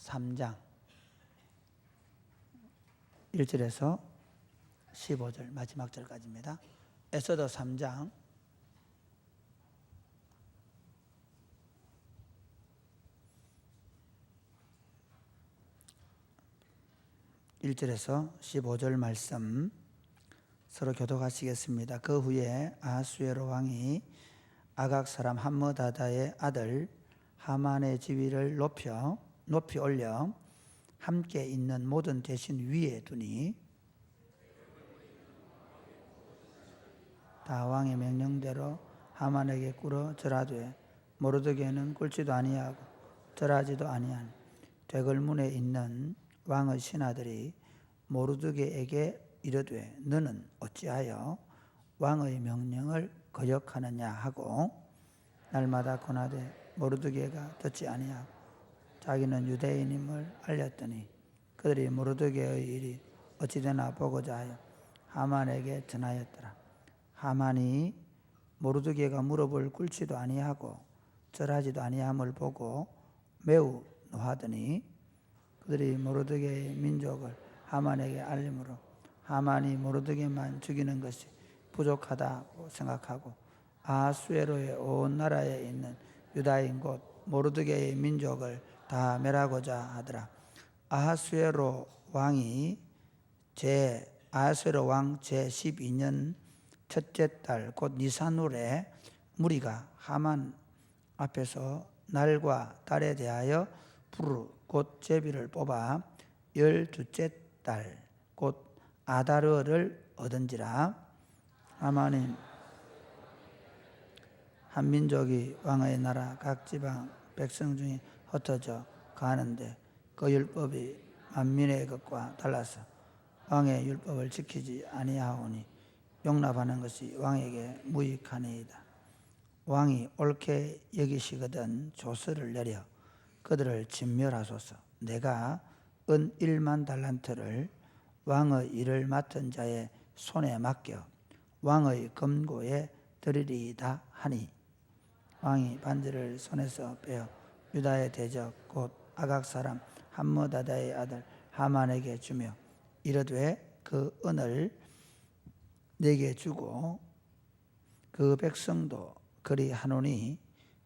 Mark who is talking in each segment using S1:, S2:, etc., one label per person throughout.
S1: 3장 1절에서 15절 마지막 절까지입니다. 에스더 3장 1절에서 15절 말씀 서로 교독하시겠습니다. 그 후에 아하수에로 왕이 아각 사람 함므다다의 아들 하만의 지위를 높이 올려 함께 있는 모든 대신 위에 두니 다 왕의 명령대로 하만에게 꿇어 절하되 모르드게는 꿇지도 아니하고 절하지도 아니하니 되걸문에 있는 왕의 신하들이 모르드게에게 이르되 너는 어찌하여 왕의 명령을 거역하느냐 하고 날마다 권하되 모르드게가 듣지 아니하고 자기는 유대인임을 알렸더니 그들이 모르드게의 일이 어찌되나 보고자 하여 하만에게 전하였더라. 하만이 모르드게가 무릎을 꿇지도 아니하고 절하지도 아니함을 보고 매우 노하더니 그들이 모르드게의 민족을 하만에게 알림으로 하만이 모르드게만 죽이는 것이 부족하다고 생각하고 아하수에로의 온 나라에 있는 유다인 곧 모르드게의 민족을 다 멸하고자 하더라. 아하수에로 왕 제12년 첫째 달 곧 니산월에 무리가 하만 앞에서 날과 달에 대하여 부르 곧 제비를 뽑아 12째 달 곧 아다르를 얻은지라. 하만은 한 민족이 왕의 나라 각 지방 백성 중에 흩어져 가는데 그 율법이 만민의 것과 달라서 왕의 율법을 지키지 아니하오니 용납하는 것이 왕에게 무익하니이다. 왕이 옳게 여기시거든 조서를 내려 그들을 진멸하소서. 내가 은 1만 달란트를 왕의 일을 맡은 자의 손에 맡겨 왕의 금고에 드리리이다 하니 왕이 반지를 손에서 빼어 유다의 대적 곧 아각 사람 함므다다의 아들 하만에게 주며 이르되 그 은을 내게 주고 그 백성도 그리 하노니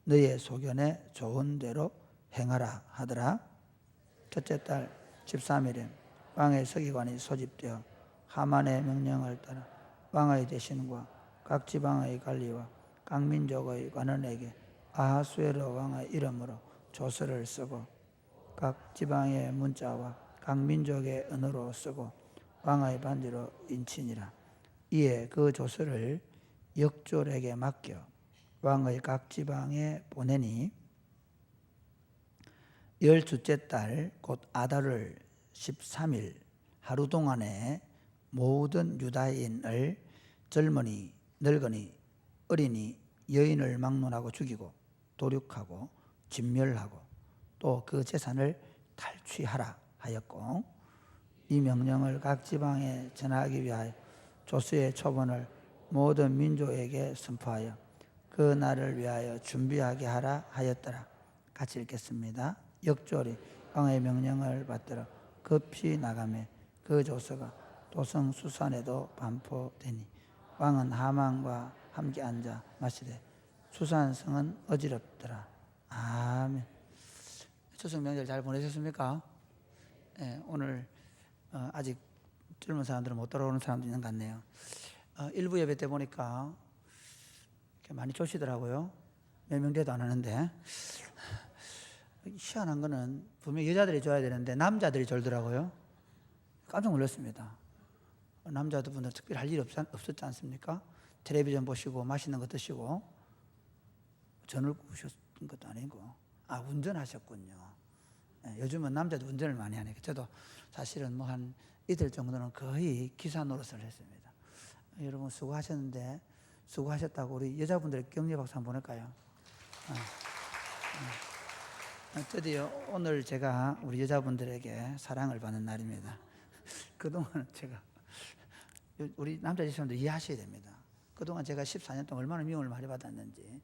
S1: 너의 소견에 좋은 대로 행하라 하더라. 첫째 달 13일에 왕의 서기관이 소집되어 하만의 명령을 따라 왕의 대신과 각 지방의 관리와 각 민족의 관원에게 아하수에로 왕의 이름으로 조서를 쓰고 각 지방의 문자와 각 민족의 언어로 쓰고 왕의 반지로 인치니라. 이에 그 조서를 역졸에게 맡겨 왕의 각 지방에 보내니 12째 달 곧 아달을 13일 하루 동안에 모든 유다인을 젊은이, 늙은이, 어린이, 여인을 막론하고 죽이고 도륙하고 진멸하고 또 그 재산을 탈취하라 하였고 이 명령을 각 지방에 전하기 위하여 조서의 초본을 모든 민족에게 선포하여 그 날을 위하여 준비하게 하라 하였더라. 같이 읽겠습니다. 역졸이 왕의 명령을 받들어 급히 나가매 그 조서가 도성 수산에도 반포되니 왕은 하만과 함께 앉아 마시되 수산성은 어지럽더라. 아멘. 추석 명절 잘 보내셨습니까? 네, 오늘 아직 젊은 사람들은 못 돌아오는 사람도 있는 것 같네요. 일부 예배 때 보니까 많이 조시더라고요. 몇 명 돼도 안 하는데 희한한 거는 분명히 여자들이 줘야 되는데 남자들이 졸더라고요. 깜짝 놀랐습니다. 남자들 분들 특별히 할 일이 없었지 않습니까? 텔레비전 보시고 맛있는 거 드시고 전을 구우셨던 것도 아니고 운전하셨군요. 네, 요즘은 남자도 운전을 많이 하니까 저도 사실은 뭐 한 이틀 정도는 거의 기사 노릇을 했습니다. 여러분 수고하셨는데 수고하셨다고 우리 여자분들 격려 박수 한번 보낼까요? 드디어 오늘 제가 우리 여자분들에게 사랑을 받는 날입니다. 그동안 제가 우리 남자 지사님들 이해하셔야 됩니다. 그동안 제가 14년 동안 얼마나 미움을 많이 받았는지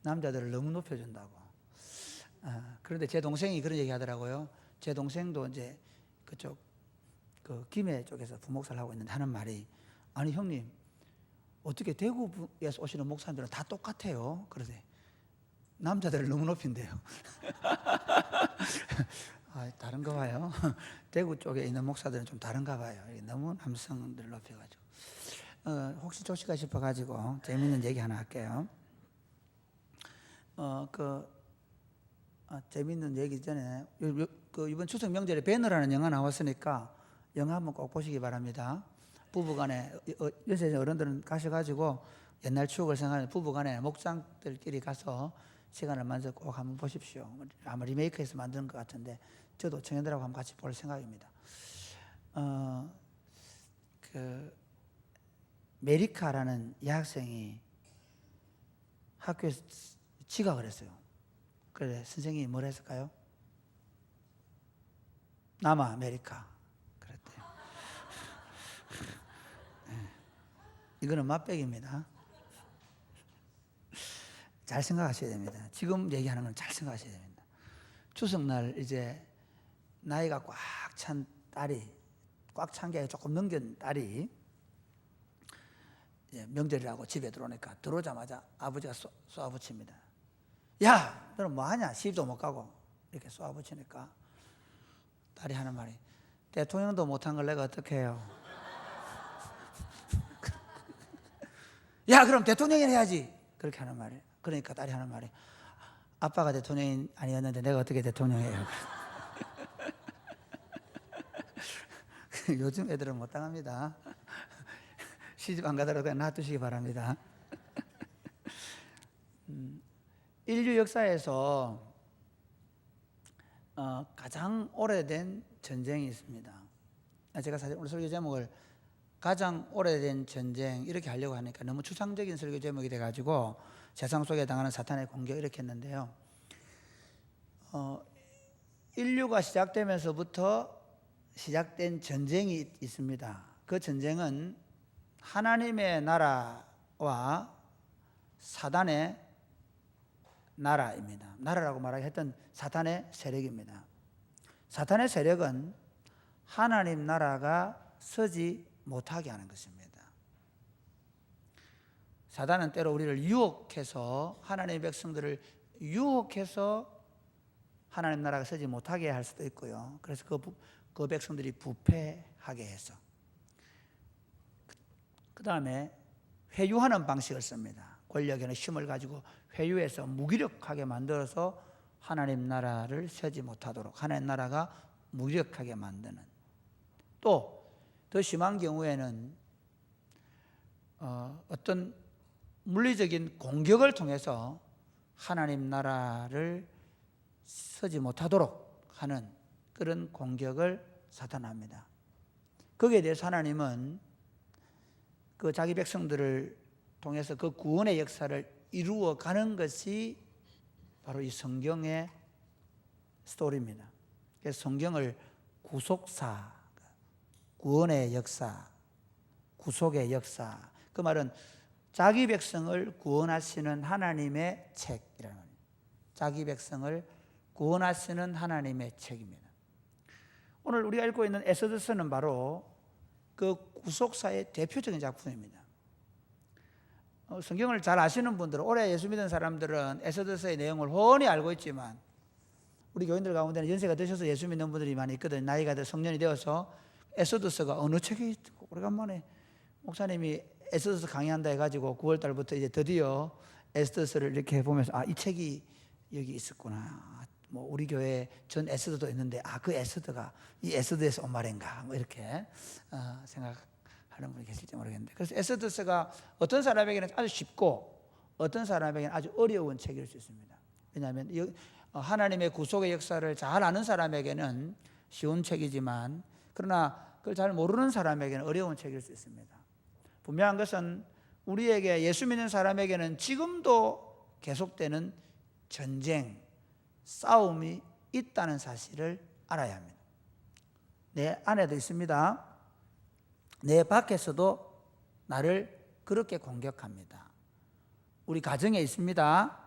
S1: 남자들을 너무 높여준다고. 그런데 제 동생이 그런 얘기 하더라고요. 제 동생도 이제 그쪽 그 김해 쪽에서 부목사를 하고 있는데 하는 말이, 아니 형님 어떻게 대구에서 오시는 목사님들은 다 똑같아요? 그러세요. 남자들을 너무 높인대요. 아, 다른가 봐요. 대구 쪽에 있는 목사들은 좀 다른가 봐요. 너무 남성들을 높여가지고. 혹시 조시가 싶어가지고 재밌는 얘기 하나 할게요. 재밌는 얘기 전에 이번 추석 명절에 배너라는 영화 나왔으니까 영화 한번 꼭 보시기 바랍니다. 부부간에 연세대 어른들은 가셔가지고 옛날 추억을 생각하는 부부간에 목장들끼리 가서 시간을 만들어 꼭 한번 보십시오. 아마 리메이크해서 만드는 것 같은데 저도 청년들하고 한번 같이 볼 생각입니다. 메리카라는 여학생이 학교에서 지각을 했어요. 그래 선생님이 뭘 했을까요? 남아 메리카 그랬대요. 네. 이거는 맛백입니다. 잘 생각하셔야 됩니다. 지금 얘기하는 건 잘 생각하셔야 됩니다. 추석날 이제 나이가 꽉 찬 딸이, 꽉 찬 게 조금 넘긴 딸이 명절이라고 집에 들어오니까 들어오자마자 아버지가 쏘아붙입니다. 야, 너는 뭐하냐? 시집도 못 가고. 이렇게 쏘아붙이니까 딸이 하는 말이, 대통령도 못한 걸 내가 어떻게 해요? 야, 그럼 대통령이 해야지. 그렇게 하는 말이에요. 그러니까 딸이 하는 말이, 아빠가 대통령이 아니었는데 내가 어떻게 대통령이에요? 요즘 애들은 못 당합니다. 시집 안 가더라도 그냥 놔두시기 바랍니다. 인류 역사에서 가장 오래된 전쟁이 있습니다. 제가 사실 오늘 설교 제목을 가장 오래된 전쟁 이렇게 하려고 하니까 너무 추상적인 설교 제목이 돼가지고 세상 속에 당하는 사탄의 공격 이렇게 했는데요. 인류가 시작되면서부터 시작된 전쟁이 있습니다. 그 전쟁은 하나님의 나라와 사단의 나라입니다. 나라라고 말하기 했던 사탄의 세력입니다. 사탄의 세력은 하나님 나라가 서지 못하게 하는 것입니다. 사단은 때로 우리를 유혹해서, 하나님의 백성들을 유혹해서 하나님 나라가 서지 못하게 할 수도 있고요. 그래서 그 백성들이 부패하게 해서, 그 다음에 회유하는 방식을 씁니다. 권력에는 힘을 가지고 회유해서 무기력하게 만들어서 하나님 나라를 서지 못하도록, 하나님 나라가 무기력하게 만드는, 또 더 심한 경우에는 어떤 물리적인 공격을 통해서 하나님 나라를 서지 못하도록 하는 그런 공격을 사탄합니다. 거기에 대해서 하나님은 그 자기 백성들을 통해서 그 구원의 역사를 이루어가는 것이 바로 이 성경의 스토리입니다. 그래서 성경을 구속사, 구원의 역사, 구속의 역사, 그 말은 자기 백성을 구원하시는 하나님의 책이라는 말입니다. 자기 백성을 구원하시는 하나님의 책입니다. 오늘 우리가 읽고 있는 에스더서는 바로 그 구속사의 대표적인 작품입니다. 성경을 잘 아시는 분들은, 오래 예수 믿은 사람들은 에스더서의 내용을 훤히 알고 있지만, 우리 교인들 가운데는 연세가 드셔서 예수 믿는 분들이 많이 있거든요. 나이가 더 성년이 되어서 에스더서가 어느 책에 있고, 오래간만에 목사님이 에스더서 강의한다 해가지고 9월 달부터 이제 드디어 에스더서를 이렇게 해보면서, 이 책이 여기 있었구나. 뭐 우리 교회 전 에스더도 있는데, 그 에스더가 이 에스더에서 온 말인가, 뭐 이렇게 생각하는 분이 계실지 모르겠는데, 그래서 에스더서가 어떤 사람에게는 아주 쉽고 어떤 사람에게는 아주 어려운 책일 수 있습니다. 왜냐하면 하나님의 구속의 역사를 잘 아는 사람에게는 쉬운 책이지만, 그러나 그걸 잘 모르는 사람에게는 어려운 책일 수 있습니다. 분명한 것은 우리에게, 예수 믿는 사람에게는 지금도 계속되는 전쟁, 싸움이 있다는 사실을 알아야 합니다. 내 안에도 있습니다. 내 밖에서도 나를 그렇게 공격합니다. 우리 가정에 있습니다.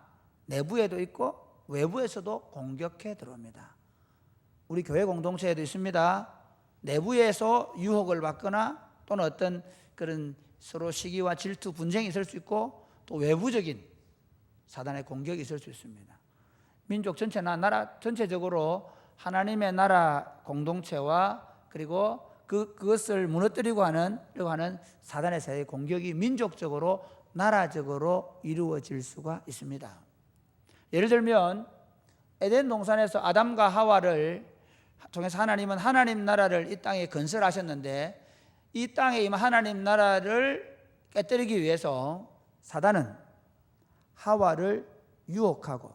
S1: 내부에도 있고 외부에서도 공격해 들어옵니다. 우리 교회 공동체에도 있습니다. 내부에서 유혹을 받거나 또는 어떤 그런 서로 시기와 질투, 분쟁이 있을 수 있고, 또 외부적인 사단의 공격이 있을 수 있습니다. 민족 전체나 나라 전체적으로 하나님의 나라 공동체와 그리고 그것을 무너뜨리고 하는 사단의 세의 공격이 민족적으로 나라적으로 이루어질 수가 있습니다. 예를 들면 에덴 동산에서 아담과 하와를 통해서 하나님은 하나님 나라를 이 땅에 건설하셨는데, 이 땅에 임한 하나님 나라를 깨뜨리기 위해서 사단은 하와를 유혹하고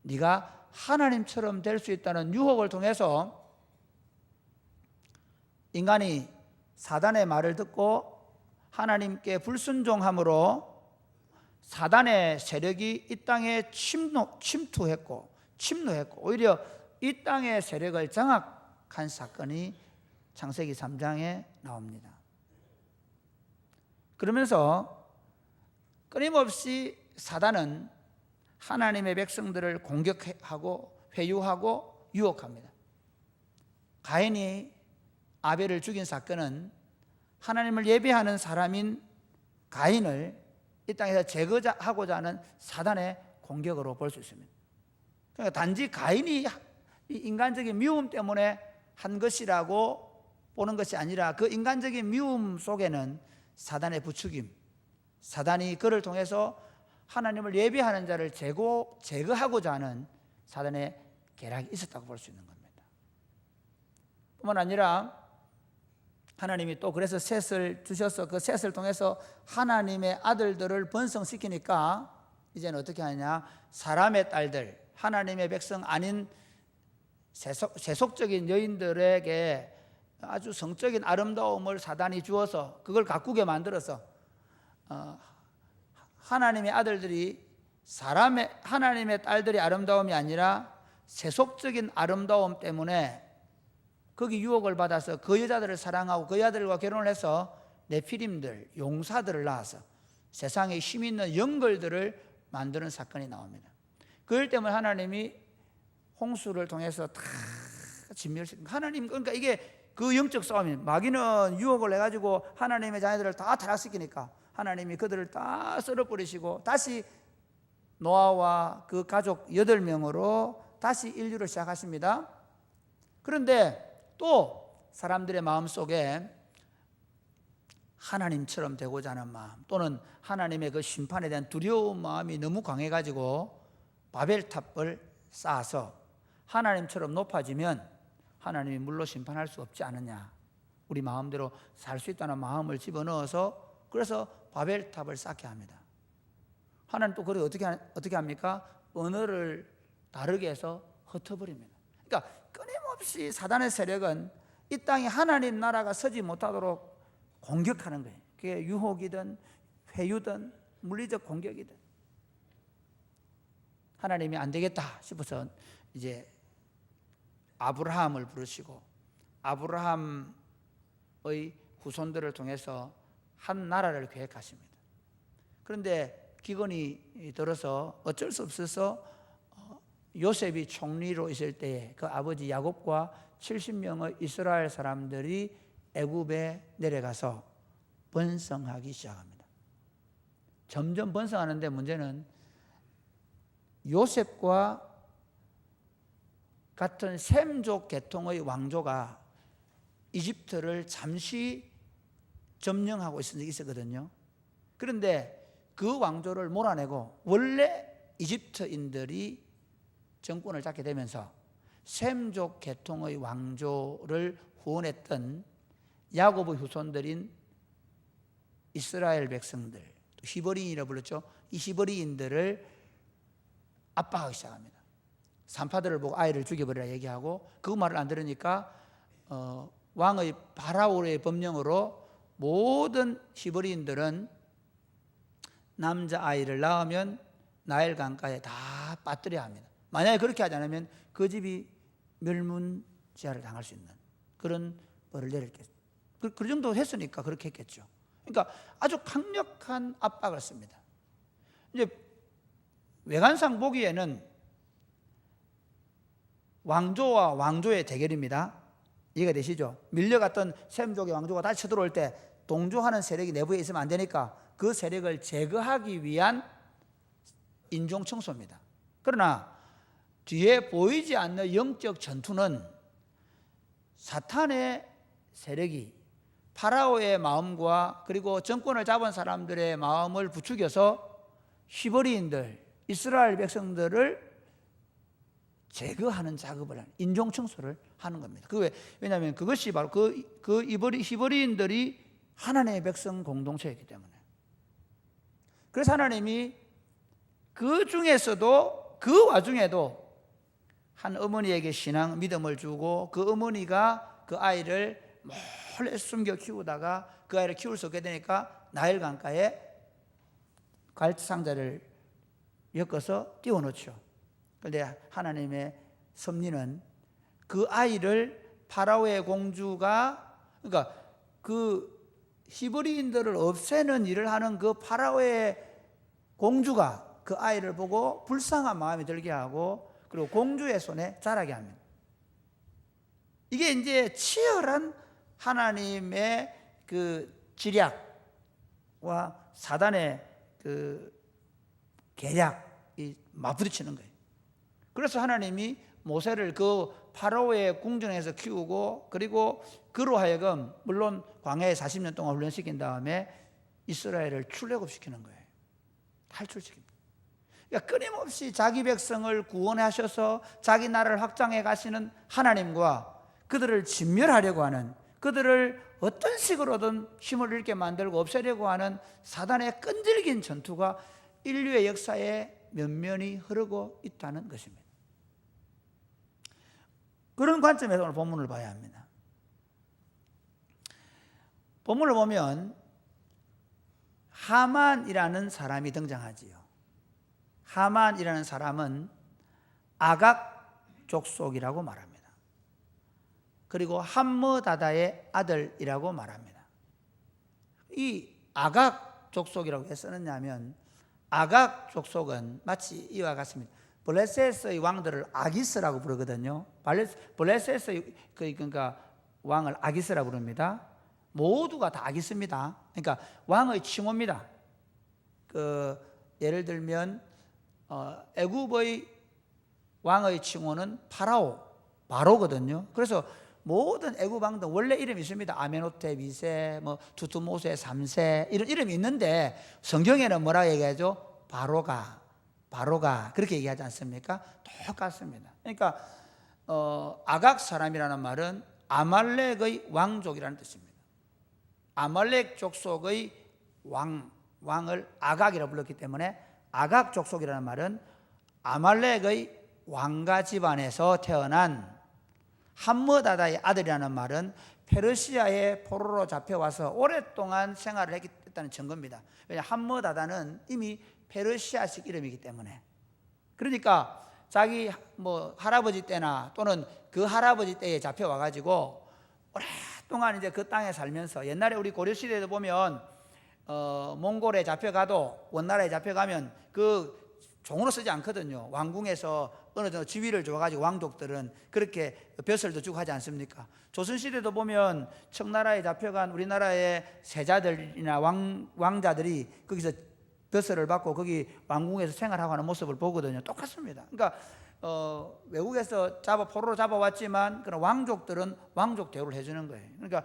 S1: 네가 하나님처럼 될 수 있다는 유혹을 통해서 인간이 사단의 말을 듣고 하나님께 불순종함으로 사단의 세력이 이 땅에 침투했고 오히려 이 땅의 세력을 장악한 사건이 창세기 3장에 나옵니다. 그러면서 끊임없이 사단은 하나님의 백성들을 공격하고 회유하고 유혹합니다. 가인이 아벨을 죽인 사건은 하나님을 예배하는 사람인 가인을 이 땅에서 제거하고자 하는 사단의 공격으로 볼 수 있습니다. 그러니까 단지 가인이 인간적인 미움 때문에 한 것이라고 보는 것이 아니라, 그 인간적인 미움 속에는 사단의 부추김, 사단이 그를 통해서 하나님을 예배하는 자를 제거하고자 하는 사단의 계략이 있었다고 볼 수 있는 겁니다. 뿐만 아니라 하나님이 또 그래서 셋을 주셔서 그 셋을 통해서 하나님의 아들들을 번성시키니까 이제는 어떻게 하느냐, 사람의 딸들, 하나님의 백성 아닌 세속적인 여인들에게 아주 성적인 아름다움을 사단이 주어서 그걸 가꾸게 만들어서 하나님의 아들들이 하나님의 딸들이 아름다움이 아니라 세속적인 아름다움 때문에 거기 유혹을 받아서 그 여자들을 사랑하고 그 여자들과 결혼을 해서 네피림들, 용사들을 낳아서 세상에 힘 있는 영걸들을 만드는 사건이 나옵니다. 그럴 때문에 하나님이 홍수를 통해서 다 진멸시킵니다. 하나님, 그러니까 이게 그 영적 싸움이에요. 마귀는 유혹을 해가지고 하나님의 자녀들을 다 타락시키니까 하나님이 그들을 다 썰어버리시고 다시 노아와 그 가족 8명으로 다시 인류를 시작하십니다. 그런데 또 사람들의 마음속에 하나님처럼 되고자 하는 마음, 또는 하나님의 그 심판에 대한 두려운 마음이 너무 강해가지고 바벨탑을 쌓아서 하나님처럼 높아지면 하나님이 물로 심판할 수 없지 않느냐, 우리 마음대로 살 수 있다는 마음을 집어넣어서 그래서 바벨탑을 쌓게 합니다. 하나님 또 그걸 어떻게 합니까? 언어를 다르게 해서 흩어버립니다. 그러니까 끊임없이 사단의 세력은 이 땅에 하나님 나라가 서지 못하도록 공격하는 거예요. 그게 유혹이든 회유든 물리적 공격이든. 하나님이 안 되겠다 싶어서 이제 아브라함을 부르시고 아브라함의 후손들을 통해서 한 나라를 계획하십니다. 그런데 기근이 들어서 어쩔 수 없어서 요셉이 총리로 있을 때에 그 아버지 야곱과 70명의 이스라엘 사람들이 애굽에 내려가서 번성하기 시작합니다. 점점 번성하는데 문제는 요셉과 같은 셈족 계통의 왕조가 이집트를 잠시 점령하고 있은 적이 있었거든요. 그런데 그 왕조를 몰아내고 원래 이집트인들이 정권을 잡게 되면서 셈족 계통의 왕조를 후원했던 야곱의 후손들인 이스라엘 백성들, 히브리인이라고 불렀죠. 이 히브리인들을 압박하기 시작합니다. 산파들을 보고 아이를 죽여버리라 얘기하고, 그 말을 안 들으니까 왕의 바라오의 법령으로 모든 히브리인들은 남자아이를 낳으면 나일 강가에 다 빠뜨려야 합니다. 만약에 그렇게 하지 않으면 그 집이 멸문지하를 당할 수 있는 그런 벌을 내렸겠죠. 그 정도 했으니까 그렇게 했겠죠. 그러니까 아주 강력한 압박을 씁니다. 이제 외관상 보기에는 왕조와 왕조의 대결입니다. 이해가 되시죠? 밀려갔던 셈족의 왕조가 다시 쳐들어올 때 동조하는 세력이 내부에 있으면 안 되니까 그 세력을 제거하기 위한 인종 청소입니다. 그러나 뒤에 보이지 않는 영적 전투는 사탄의 세력이 파라오의 마음과 그리고 정권을 잡은 사람들의 마음을 부추겨서 히브리인들, 이스라엘 백성들을 제거하는 작업을 하는, 인종 청소를 하는 겁니다. 왜냐하면 그것이 바로 그 히브리인들이 하나님의 백성 공동체이기 때문에. 그래서 하나님이 그 중에서도, 그 와중에도 한 어머니에게 신앙, 믿음을 주고 그 어머니가 그 아이를 몰래 숨겨 키우다가 그 아이를 키울 수 없게 되니까 나일 강가에 갈치상자를 엮어서 띄워놓죠. 그런데 하나님의 섭리는 그 아이를 파라오의 공주가, 그러니까 그 히브리인들을 없애는 일을 하는 그 파라오의 공주가 그 아이를 보고 불쌍한 마음이 들게 하고 그리고 공주의 손에 자라게 합니다. 이게 이제 치열한 하나님의 그 지략과 사단의 그 계략이 맞부딪히는 거예요. 그래서 하나님이 모세를 그 파라오의 궁전에서 키우고 그리고 그로 하여금 물론 광야에 40년 동안 훈련시킨 다음에 이스라엘을 출애굽시키는 거예요. 탈출시킵니다. 그러니까 끊임없이 자기 백성을 구원하셔서 자기 나라를 확장해 가시는 하나님과 그들을 진멸하려고 하는, 그들을 어떤 식으로든 힘을 잃게 만들고 없애려고 하는 사단의 끈질긴 전투가 인류의 역사에 면면이 흐르고 있다는 것입니다. 그런 관점에서 오늘 본문을 봐야 합니다. 본문을 보면 하만이라는 사람이 등장하지요. 하만이라는 사람은 아각 족속이라고 말합니다. 그리고 함므다다의 아들이라고 말합니다. 이 아각 족속이라고 왜 쓰느냐면 아각 족속은 마치 이와 같습니다. 블레셋의 왕들을 아기스라고 부르거든요. 블레셋의 그러니까 왕을 아기스라고 부릅니다. 모두가 다 아기스입니다. 그러니까 왕의 칭호입니다. 예를 들면 애굽의 왕의 칭호는 바로거든요. 그래서 모든 애굽 왕들 원래 이름이 있습니다. 아메노테, 미세, 두투모세, 삼세 이런 이름이 있는데 성경에는 뭐라고 얘기하죠? 바로가 그렇게 얘기하지 않습니까? 똑같습니다. 그러니까 아각 사람이라는 말은 아말렉의 왕족이라는 뜻입니다. 아말렉 족속의 왕을 아각이라고 불렀기 때문에 아각 족속이라는 말은 아말렉의 왕가 집안에서 태어난, 함므다다의 아들이라는 말은 페르시아의 포로로 잡혀와서 오랫동안 생활을 했다는 증거입니다. 왜냐하면 함므다다는 이미 페르시아식 이름이기 때문에. 그러니까 자기 할아버지 때나 또는 그 할아버지 때에 잡혀와가지고 오랫동안 이제 그 땅에 살면서, 옛날에 우리 고려시대에도 보면 몽골에 잡혀가도, 원나라에 잡혀가면 그 종으로 쓰지 않거든요. 왕궁에서 어느 정도 지위를 줘가지고 왕족들은 그렇게 벼슬도 주고 하지 않습니까? 조선시대도 보면 청나라에 잡혀간 우리나라의 세자들이나 왕자들이 거기서 벼슬을 받고 거기 왕궁에서 생활하고 하는 모습을 보거든요. 똑같습니다. 그러니까 외국에서 포로로 잡아왔지만 그런 왕족들은 왕족 대우를 해주는 거예요. 그러니까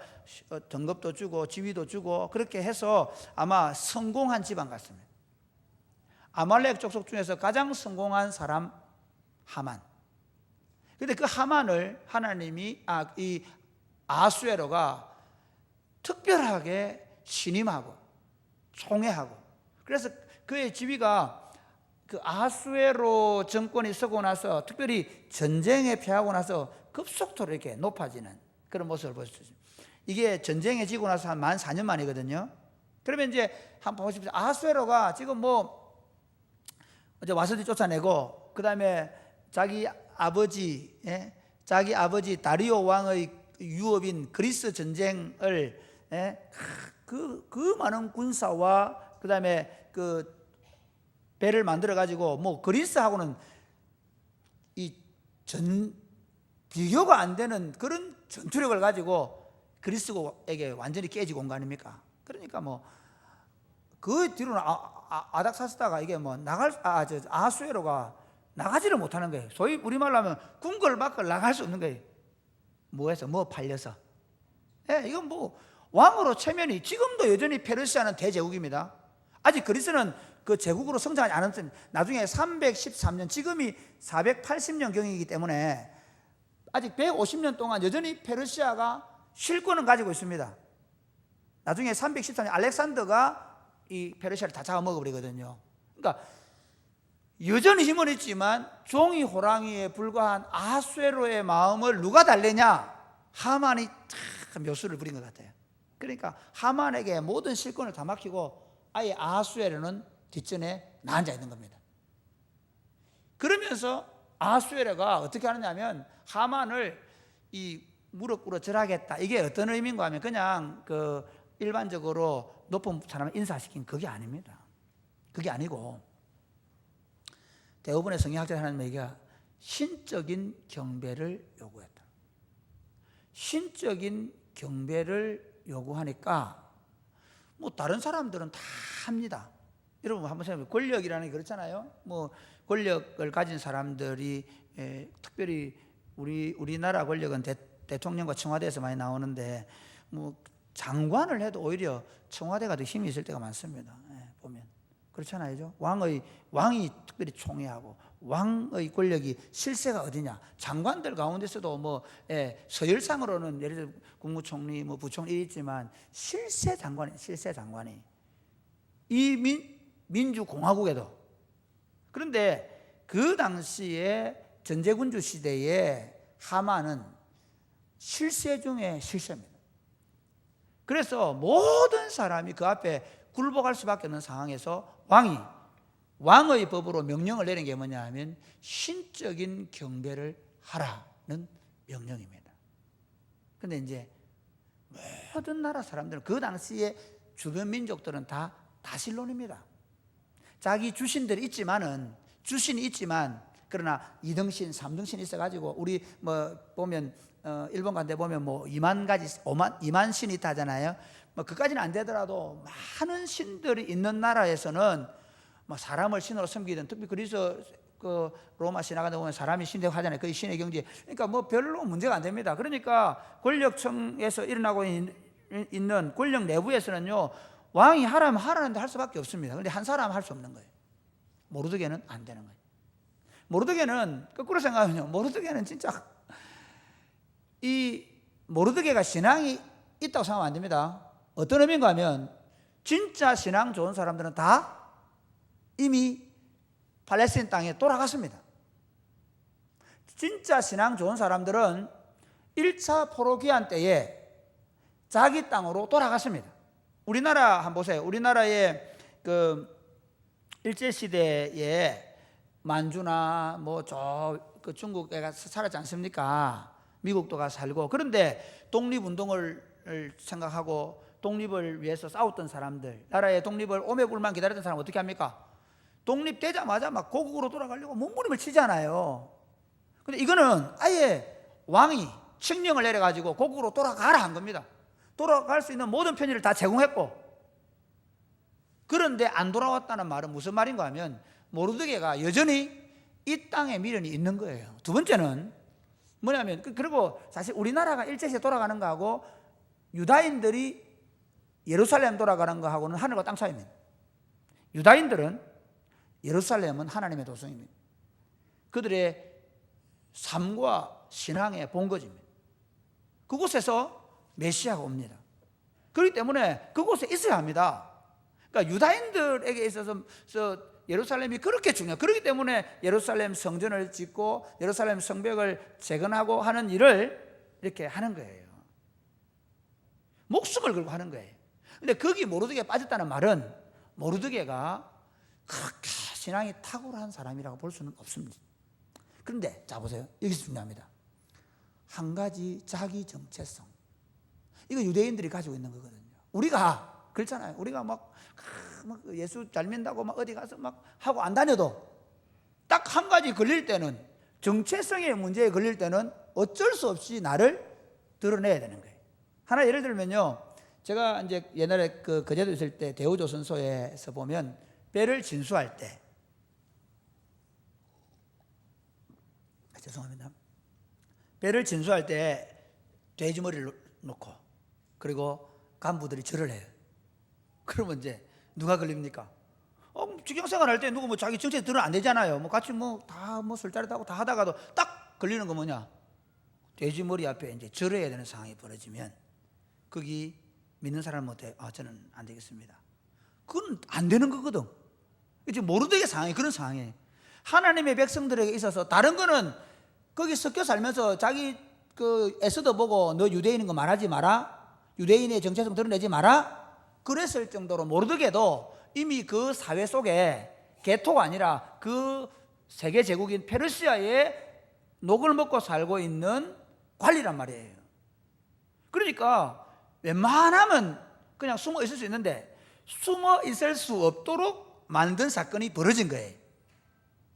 S1: 등급도 주고 지위도 주고 그렇게 해서 아마 성공한 집안 같습니다. 아말렉 족속 중에서 가장 성공한 사람 하만. 그런데 그 하만을 하나님이 이 아수에로가 특별하게 신임하고 총애하고, 그래서 그의 지위가 그 아수에로 정권이 서고 나서, 특별히 전쟁에 패하고 나서 급속도로 이렇게 높아지는 그런 모습을 보여주죠. 이게 전쟁에 지고 나서 한 14,4년 만이거든요. 그러면 이제 한번 보십시오. 아수에로가 지금 이제 와서도 쫓아내고, 그 다음에 자기 아버지 다리오 왕의 유업인 그리스 전쟁을, 그 많은 군사와 그 다음에 그 배를 만들어 가지고 그리스하고는 이 비교가 안 되는 그런 전투력을 가지고 그리스에게 완전히 깨지고 온 거 아닙니까? 그러니까 뭐 그 뒤로는 아닥사스다가 이게 뭐 아하수에로가 나가지를 못하는 거예요. 소위 우리말로 하면 궁궐 밖을 나갈 수 없는 거예요. 뭐해서? 뭐 팔려서. 예, 이건 뭐 왕으로 체면이 지금도 여전히 페르시아는 대제국입니다. 아직 그리스는 그 제국으로 성장하지 않았습니다. 나중에 313년, 지금이 480년 경이기 때문에 아직 150년 동안 여전히 페르시아가 실권을 가지고 있습니다. 나중에 313년 알렉산더가 이 페르시아를 다 잡아먹어버리거든요. 그러니까 여전히 힘은 있지만 종이 호랑이에 불과한 아하수에로의 마음을 누가 달래냐? 하만이 참 묘수를 부린 것 같아요. 그러니까 하만에게 모든 실권을 다 맡기고 아예 아하수에로는 뒷전에 나앉아 있는 겁니다. 그러면서 아하수에로가 어떻게 하느냐면 하만을 이 무릎 꿇어 절하겠다. 이게 어떤 의미인가 하면 그냥 그 일반적으로 높은 사람을 인사시킨 그게 아닙니다. 그게 아니고 대부분의 성경학자들 하는 얘기가 신적인 경배를 요구했다. 신적인 경배를 요구하니까 뭐 다른 사람들은 다 합니다. 여러분 한번 생각해보세요. 권력이라는 게 그렇잖아요. 뭐 권력을 가진 사람들이 특별히 우리나라 권력은 대통령과 청와대에서 많이 나오는데 뭐 장관을 해도 오히려 청와대가 더 힘이 있을 때가 많습니다. 보면 그렇잖아요. 왕이 특별히 총애하고 왕의 권력이 실세가 어디냐? 장관들 가운데서도 뭐 서열상으로는 예를 들어 국무총리, 뭐 부총리 있지만 실세 장관이 이 민주공화국에도. 그런데 그 당시에 전제군주 시대에 하만은 실세 중에 실세입니다. 그래서 모든 사람이 그 앞에 굴복할 수밖에 없는 상황에서 왕의 법으로 명령을 내린 게 뭐냐 하면 신적인 경배를 하라는 명령입니다. 그런데 이제 모든 나라 사람들은 그 당시에 주변 민족들은 다 다신론입니다. 자기 주신이 있지만 그러나 2등신, 3등신 있어가지고 우리 뭐 보면 일본 간데 보면 뭐 2만 신이 있다잖아요. 뭐 그까지는 안 되더라도 많은 신들이 있는 나라에서는 뭐 사람을 신으로 섬기든 특히 그래서 그 로마 신화 같은 데 보면 사람이 신 되고 하잖아요. 그 신의 경지. 그러니까 뭐 별로 문제가 안 됩니다. 그러니까 권력층에서 일어나고 있는 권력 내부에서는요, 왕이 하라면 하라는데 할 수밖에 없습니다. 그런데 한 사람은 할 수 없는 거예요. 모르드게는 안 되는 거예요. 모르드게는 거꾸로 생각하면요, 모르드게는 진짜 이 모르드게가 신앙이 있다고 생각하면 안 됩니다. 어떤 의미인가 하면 진짜 신앙 좋은 사람들은 다 이미 팔레스타인 땅에 돌아갔습니다. 진짜 신앙 좋은 사람들은 1차 포로기한 때에 자기 땅으로 돌아갔습니다. 우리나라 한번 보세요. 우리나라의 그 일제시대에 만주나 뭐 그 중국에 가서 살았지 않습니까? 미국도 가서 살고. 그런데 독립운동을 생각하고 독립을 위해서 싸웠던 사람들, 나라의 독립을 오매불만 기다렸던 사람 어떻게 합니까? 독립되자마자 막 고국으로 돌아가려고 몸부림을 치잖아요. 근데 이거는 아예 왕이 칙령을 내려가지고 고국으로 돌아가라 한 겁니다. 돌아갈 수 있는 모든 편의를 다 제공했고, 그런데 안 돌아왔다는 말은 무슨 말인가 하면 모르드게가 여전히 이 땅에 미련이 있는 거예요. 두 번째는 뭐냐면, 그리고 사실 우리나라가 일제시대 돌아가는 거하고 유다인들이 예루살렘 돌아가는 거하고는 하늘과 땅 차이입니다. 유다인들은 예루살렘은 하나님의 도성입니다. 그들의 삶과 신앙의 본거지입니다. 그곳에서 메시아가 옵니다. 그렇기 때문에 그곳에 있어야 합니다. 그러니까 유다인들에게 있어서 예루살렘이 그렇게 중요해요. 그렇기 때문에 예루살렘 성전을 짓고 예루살렘 성벽을 재건하고 하는 일을 이렇게 하는 거예요. 목숨을 걸고 하는 거예요. 근데 거기 모르드게가 빠졌다는 말은 모르드게가 그렇게 신앙이 탁월한 사람이라고 볼 수는 없습니다. 그런데 자 보세요. 여기서 중요합니다. 한 가지 자기 정체성. 이거 유대인들이 가지고 있는 거거든요. 우리가 그렇잖아요. 우리가 막 예수 잘 믿는다고 막 어디 가서 막 하고 안 다녀도 딱 한 가지 걸릴 때는, 정체성의 문제에 걸릴 때는 어쩔 수 없이 나를 드러내야 되는 거예요. 하나 예를 들면요, 제가 이제 옛날에 거제도 있을 때 대우조선소에서 보면 배를 진수할 때, 죄송합니다. 배를 진수할 때 돼지 머리를 놓고 그리고 간부들이 절을 해요. 그러면 이제 누가 걸립니까? 직장생활 할 때 누구 뭐 자기 정체에 들으면 안 되잖아요. 뭐 같이 다 술자리 하고 다 하다가도 딱 걸리는 거 뭐냐? 돼지 머리 앞에 이제 절해야 되는 상황이 벌어지면 거기 믿는 사람한테 저는 안 되겠습니다. 그건 안 되는 거거든. 이제 모르되게 상황이 그런 상황이에요. 하나님의 백성들에게 있어서 다른 거는 거기 섞여 살면서 자기 에서도 보고 너 유대인인 거 말하지 마라. 유대인의 정체성 드러내지 마라. 그랬을 정도로 모르드게도 이미 그 사회 속에 개토가 아니라 그 세계 제국인 페르시아의 녹을 먹고 살고 있는 관리란 말이에요. 그러니까 웬만하면 그냥 숨어 있을 수 있는데 숨어 있을 수 없도록 만든 사건이 벌어진 거예요.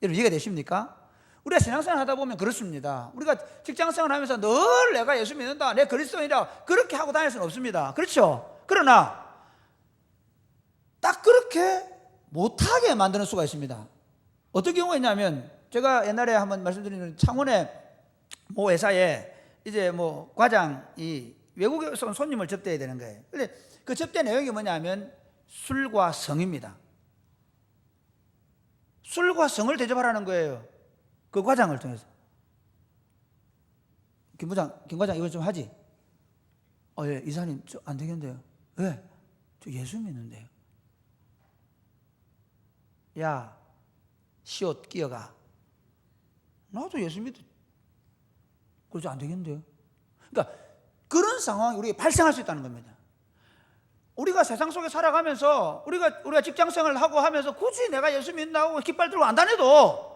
S1: 여러분 이해가 되십니까? 우리가 신앙생활 하다 보면 그렇습니다. 우리가 직장생활 하면서 늘 내가 예수 믿는다, 내 그리스도인이다 그렇게 하고 다닐 수는 없습니다. 그렇죠? 그러나 딱 그렇게 못하게 만드는 수가 있습니다. 어떤 경우가 있냐면 제가 옛날에 한번 말씀드린 창원의 모 회사에 이제 뭐 과장이 외국에서 온 손님을 접대해야 되는 거예요. 근데 그 접대 내용이 뭐냐면 술과 성입니다. 술과 성을 대접하라는 거예요. 그 과장을 통해서. 김 과장 이거 좀 하지? 예, 이사님 저 안 되겠는데요. 왜? 저 예수 믿는데요. 야, 시옷 끼어가. 나도 예수 믿어. 그러지 안 되겠는데요. 그러니까 그런 상황이 우리가 발생할 수 있다는 겁니다. 우리가 세상 속에 살아가면서 우리가 직장 생활을 하고 하면서 굳이 내가 예수 믿는다고 깃발 들고 안 다녀도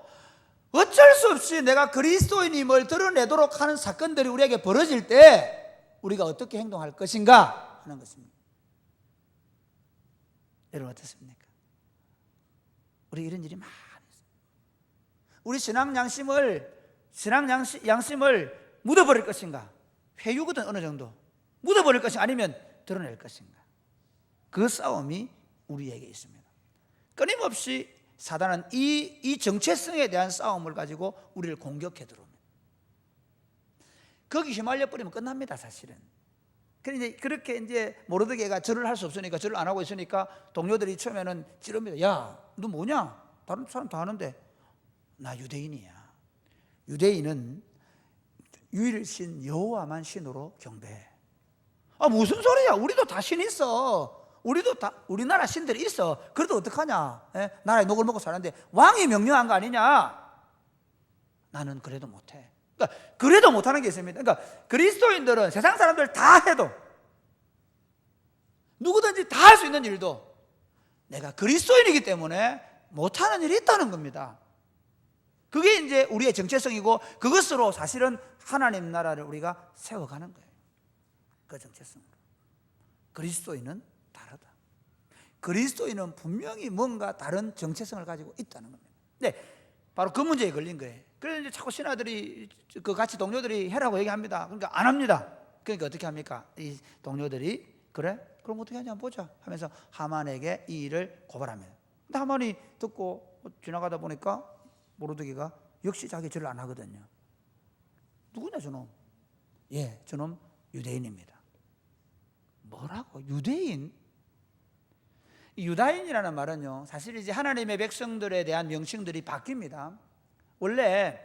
S1: 어쩔 수 없이 내가 그리스도인임을 드러내도록 하는 사건들이 우리에게 벌어질 때 우리가 어떻게 행동할 것인가 하는 것입니다. 여러분 어떻습니까? 우리 이런 일이 많이 있어요. 우리 신앙 양심을 묻어버릴 것인가? 회유거든 어느 정도 묻어버릴 것인가 아니면 드러낼 것인가? 그 싸움이 우리에게 있습니다. 끊임없이 사단은 이 정체성에 대한 싸움을 가지고 우리를 공격해 들어옵니다. 거기 휘말려 버리면 끝납니다, 사실은. 그런데 그렇게 이제 모르드게가 절을 할 수 없으니까 절을 안 하고 있으니까 동료들이 처음에는 찌릅니다. 야, 너 뭐냐? 다른 사람 다 하는데. 나 유대인이야. 유대인은 유일신 여호와만 신으로 경배해. 무슨 소리야? 우리도 다 신 있어. 우리도 다 우리나라 신들이 있어. 그래도 어떡하냐? 나라에 녹을 먹고 사는데 왕이 명령한 거 아니냐? 나는 그래도 못해. 그러니까 그래도 못하는 게 있습니다. 그러니까 그리스도인들은 세상 사람들 다 해도 누구든지 다 할 수 있는 일도 내가 그리스도인이기 때문에 못하는 일이 있다는 겁니다. 그게 이제 우리의 정체성이고 그것으로 사실은 하나님 나라를 우리가 세워가는 거예요. 그 정체성으로. 그리스도인은 다르다. 그리스도인은 분명히 뭔가 다른 정체성을 가지고 있다는 겁니다. 네, 바로 그 문제에 걸린 거예요. 그래서 이제 자꾸 신하들이 그 같이 동료들이 해라고 얘기합니다. 그러니까 안 합니다. 그러니까 어떻게 합니까? 이 동료들이 그래? 그럼 어떻게 하냐 보자 하면서 하만에게 이 일을 고발합니다. 근데 하만이 듣고 지나가다 보니까 모르드게가 역시 자기 절을 안 하거든요. 누구냐 저놈? 예, 저놈 유대인입니다. 뭐라고? 유대인? 유다인이라는 말은요, 사실 이제 하나님의 백성들에 대한 명칭들이 바뀝니다. 원래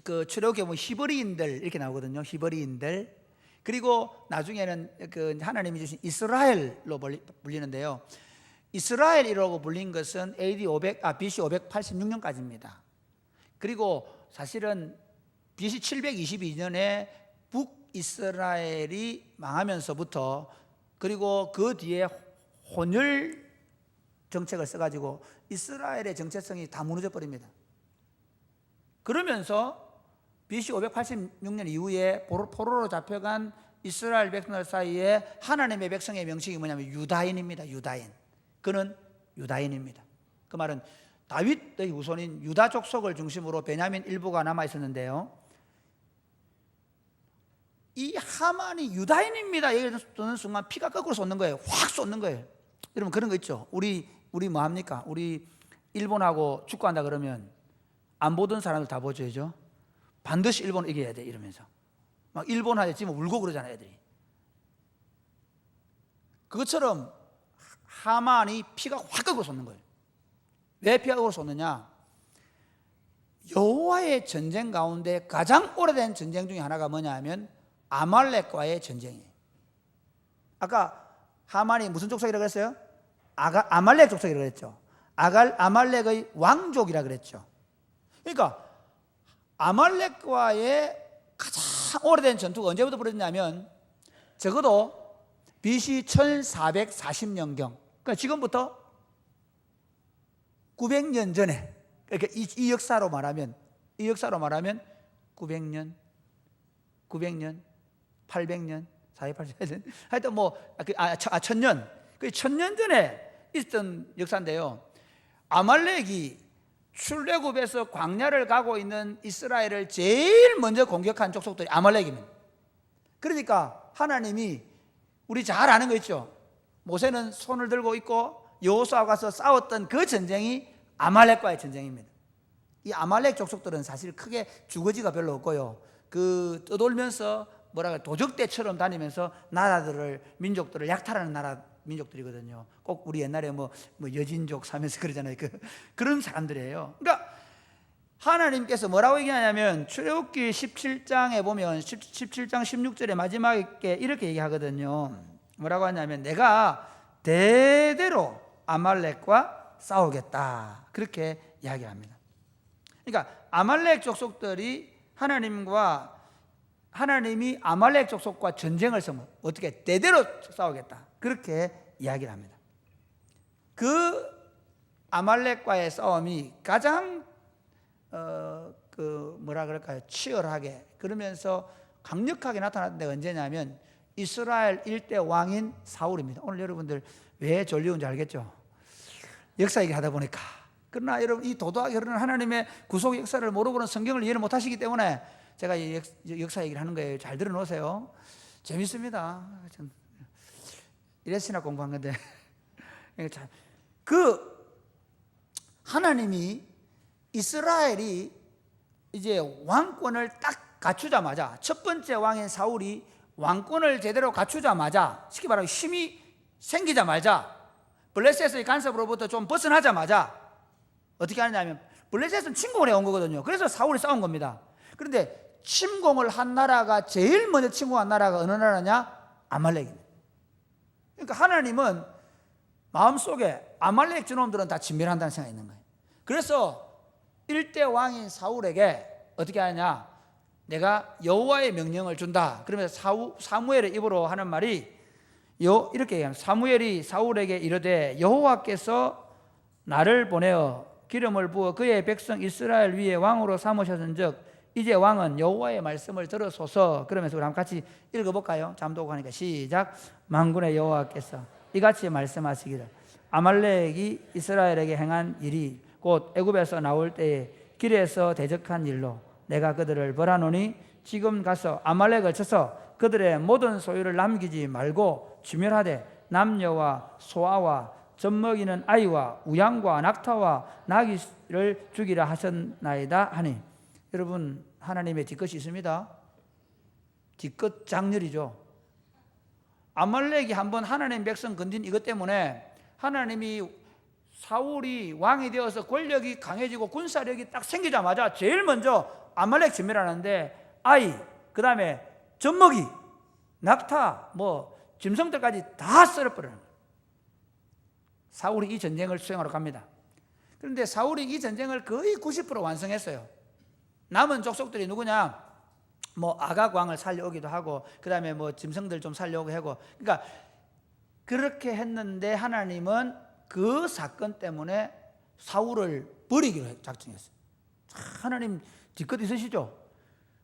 S1: 그 출애굽에 보면 히브리인들 이렇게 나오거든요. 히브리인들. 그리고 나중에는 그 하나님이 주신 이스라엘로 불리는데요. 이스라엘이라고 불린 것은 BC 586년까지입니다. 그리고 사실은 BC 722년에 북이스라엘이 망하면서부터 그리고 그 뒤에 혼혈 정책을 써가지고 이스라엘의 정체성이 다 무너져 버립니다. 그러면서 BC 586년 이후에 포로로 잡혀간 이스라엘 백성들 사이에 하나님의 백성의 명칭이 뭐냐면 유다인입니다. 유다인. 그는 유다인입니다. 그 말은 다윗의 후손인 유다 족속을 중심으로 베냐민 일부가 남아 있었는데요. 이 하만이 유다인입니다 얘기를 듣는 순간 피가 거꾸로 솟는 거예요. 확 솟는 거예요. 여러분 그런 거 있죠. 우리 뭐 합니까? 우리 일본하고 축구한다 그러면 안 보던 사람들 다 보여줘야죠. 반드시 일본 이겨야 돼 이러면서 막 일본 하자 지금 울고 그러잖아요 애들이. 그것처럼 하만이 피가 확 거꾸로 솟는 거예요. 왜 피가 거꾸로 솟느냐? 여호와의 전쟁 가운데 가장 오래된 전쟁 중에 하나가 뭐냐 하면 아말렉과의 전쟁이에요. 아까 하만이 무슨 족속이라고 그랬어요? 아말렉 족속이라고 그랬죠. 아말렉의 왕족이라고 그랬죠. 그러니까 아말렉과의 가장 오래된 전투가 언제부터 벌어졌냐면 적어도 BC 1440년경, 그러니까 지금부터 900년 전에, 그러니까 이 역사로 말하면 900년, 800년, 480년, 하여튼 뭐 1000년, 그 1000년 전에 있었던 역사인데요. 아말렉이 출애굽에서 광야를 가고 있는 이스라엘을 제일 먼저 공격한 족속들이 아말렉입니다. 그러니까 하나님이 우리 잘 아는 거 있죠. 모세는 손을 들고 있고 여호수아가 가서 싸웠던 그 전쟁이 아말렉과의 전쟁입니다. 이 아말렉 족속들은 사실 크게 주거지가 별로 없고요. 그 떠돌면서 도적대처럼 다니면서 민족들을 약탈하는 나라 민족들이거든요. 꼭 우리 옛날에 뭐 여진족 사면서 그러잖아요. 그런 사람들이에요. 그러니까 하나님께서 뭐라고 얘기하냐면 출애굽기 17장에 보면 17장 16절에 마지막에 이렇게 얘기하거든요. 뭐라고 하냐면 내가 대대로 아말렉과 싸우겠다 그렇게 이야기합니다. 그러니까 아말렉 족속들이 하나님이 아말렉 족속과 전쟁을 써면 어떻게 대대로 싸우겠다 그렇게 이야기를 합니다. 그 아말렉과의 싸움이 가장 치열하게 그러면서 강력하게 나타났던 데가 언제냐면 이스라엘 일대 왕인 사울입니다. 오늘 여러분들 왜 졸려온지 알겠죠? 역사 얘기하다 보니까. 그러나 여러분 이 도도하게 흐르는 하나님의 구속 역사를 모르고는 성경을 이해를 못하시기 때문에 제가 이 역사 얘기를 하는 거예요. 잘 들어놓으세요. 재밌습니다. 이래서나 공부한 건데 하나님이 이스라엘이 이제 왕권을 딱 갖추자마자 첫 번째 왕인 사울이 왕권을 제대로 갖추자마자 쉽게 말하면 힘이 생기자마자 블레셋의 간섭으로부터 좀 벗어나자마자 어떻게 하느냐면 블레셋은 침공을 해온 거거든요. 그래서 사울이 싸운 겁니다. 그런데 침공을 한 나라가 제일 먼저 침공한 나라가 어느 나라냐? 아말렉입니다. 그러니까 하나님은 마음속에 아말렉 저놈들은 다 진멸한다는 생각이 있는 거예요. 그래서 일대 왕인 사울에게 어떻게 하냐? 내가 여호와의 명령을 준다. 그러면서 사무엘의 입으로 하는 말이 이렇게 얘기합니다. 사무엘이 사울에게 이르되 여호와께서 나를 보내어 기름을 부어 그의 백성 이스라엘 위에 왕으로 삼으셨은즉 이제 왕은 여호와의 말씀을 들으소서. 그러면서 우리 한번 같이 읽어볼까요? 잠도 하니까 시작. 만군의 여호와께서 이같이 말씀하시기를 아말렉이 이스라엘에게 행한 일이 곧 애굽에서 나올 때에 길에서 대적한 일로 내가 그들을 벌하노니 지금 가서 아말렉을 쳐서 그들의 모든 소유를 남기지 말고 주멸하되 남녀와 소아와 젖먹이는 아이와 우양과 낙타와 나귀를 죽이라 하셨나이다 하니. 여러분 하나님의 뒤끝이 있습니다. 뒤끝 장렬이죠. 아말렉이 한번 하나님 백성 건진 이것 때문에 하나님이 사울이 왕이 되어서 권력이 강해지고 군사력이 딱 생기자마자 제일 먼저 아말렉 진멸하는데 아이, 그 다음에 젖먹이, 낙타, 짐승들까지 다 썰어버려요. 사울이 이 전쟁을 수행하러 갑니다. 그런데 사울이 이 전쟁을 거의 90% 완성했어요. 남은 족속들이 누구냐? 아각 왕을 살려오기도 하고, 그 다음에 짐승들 좀 살려오고 하고, 그러니까 그렇게 했는데 하나님은 그 사건 때문에 사울을 버리기로 작정했어요. 하나님 뒤끝 있으시죠?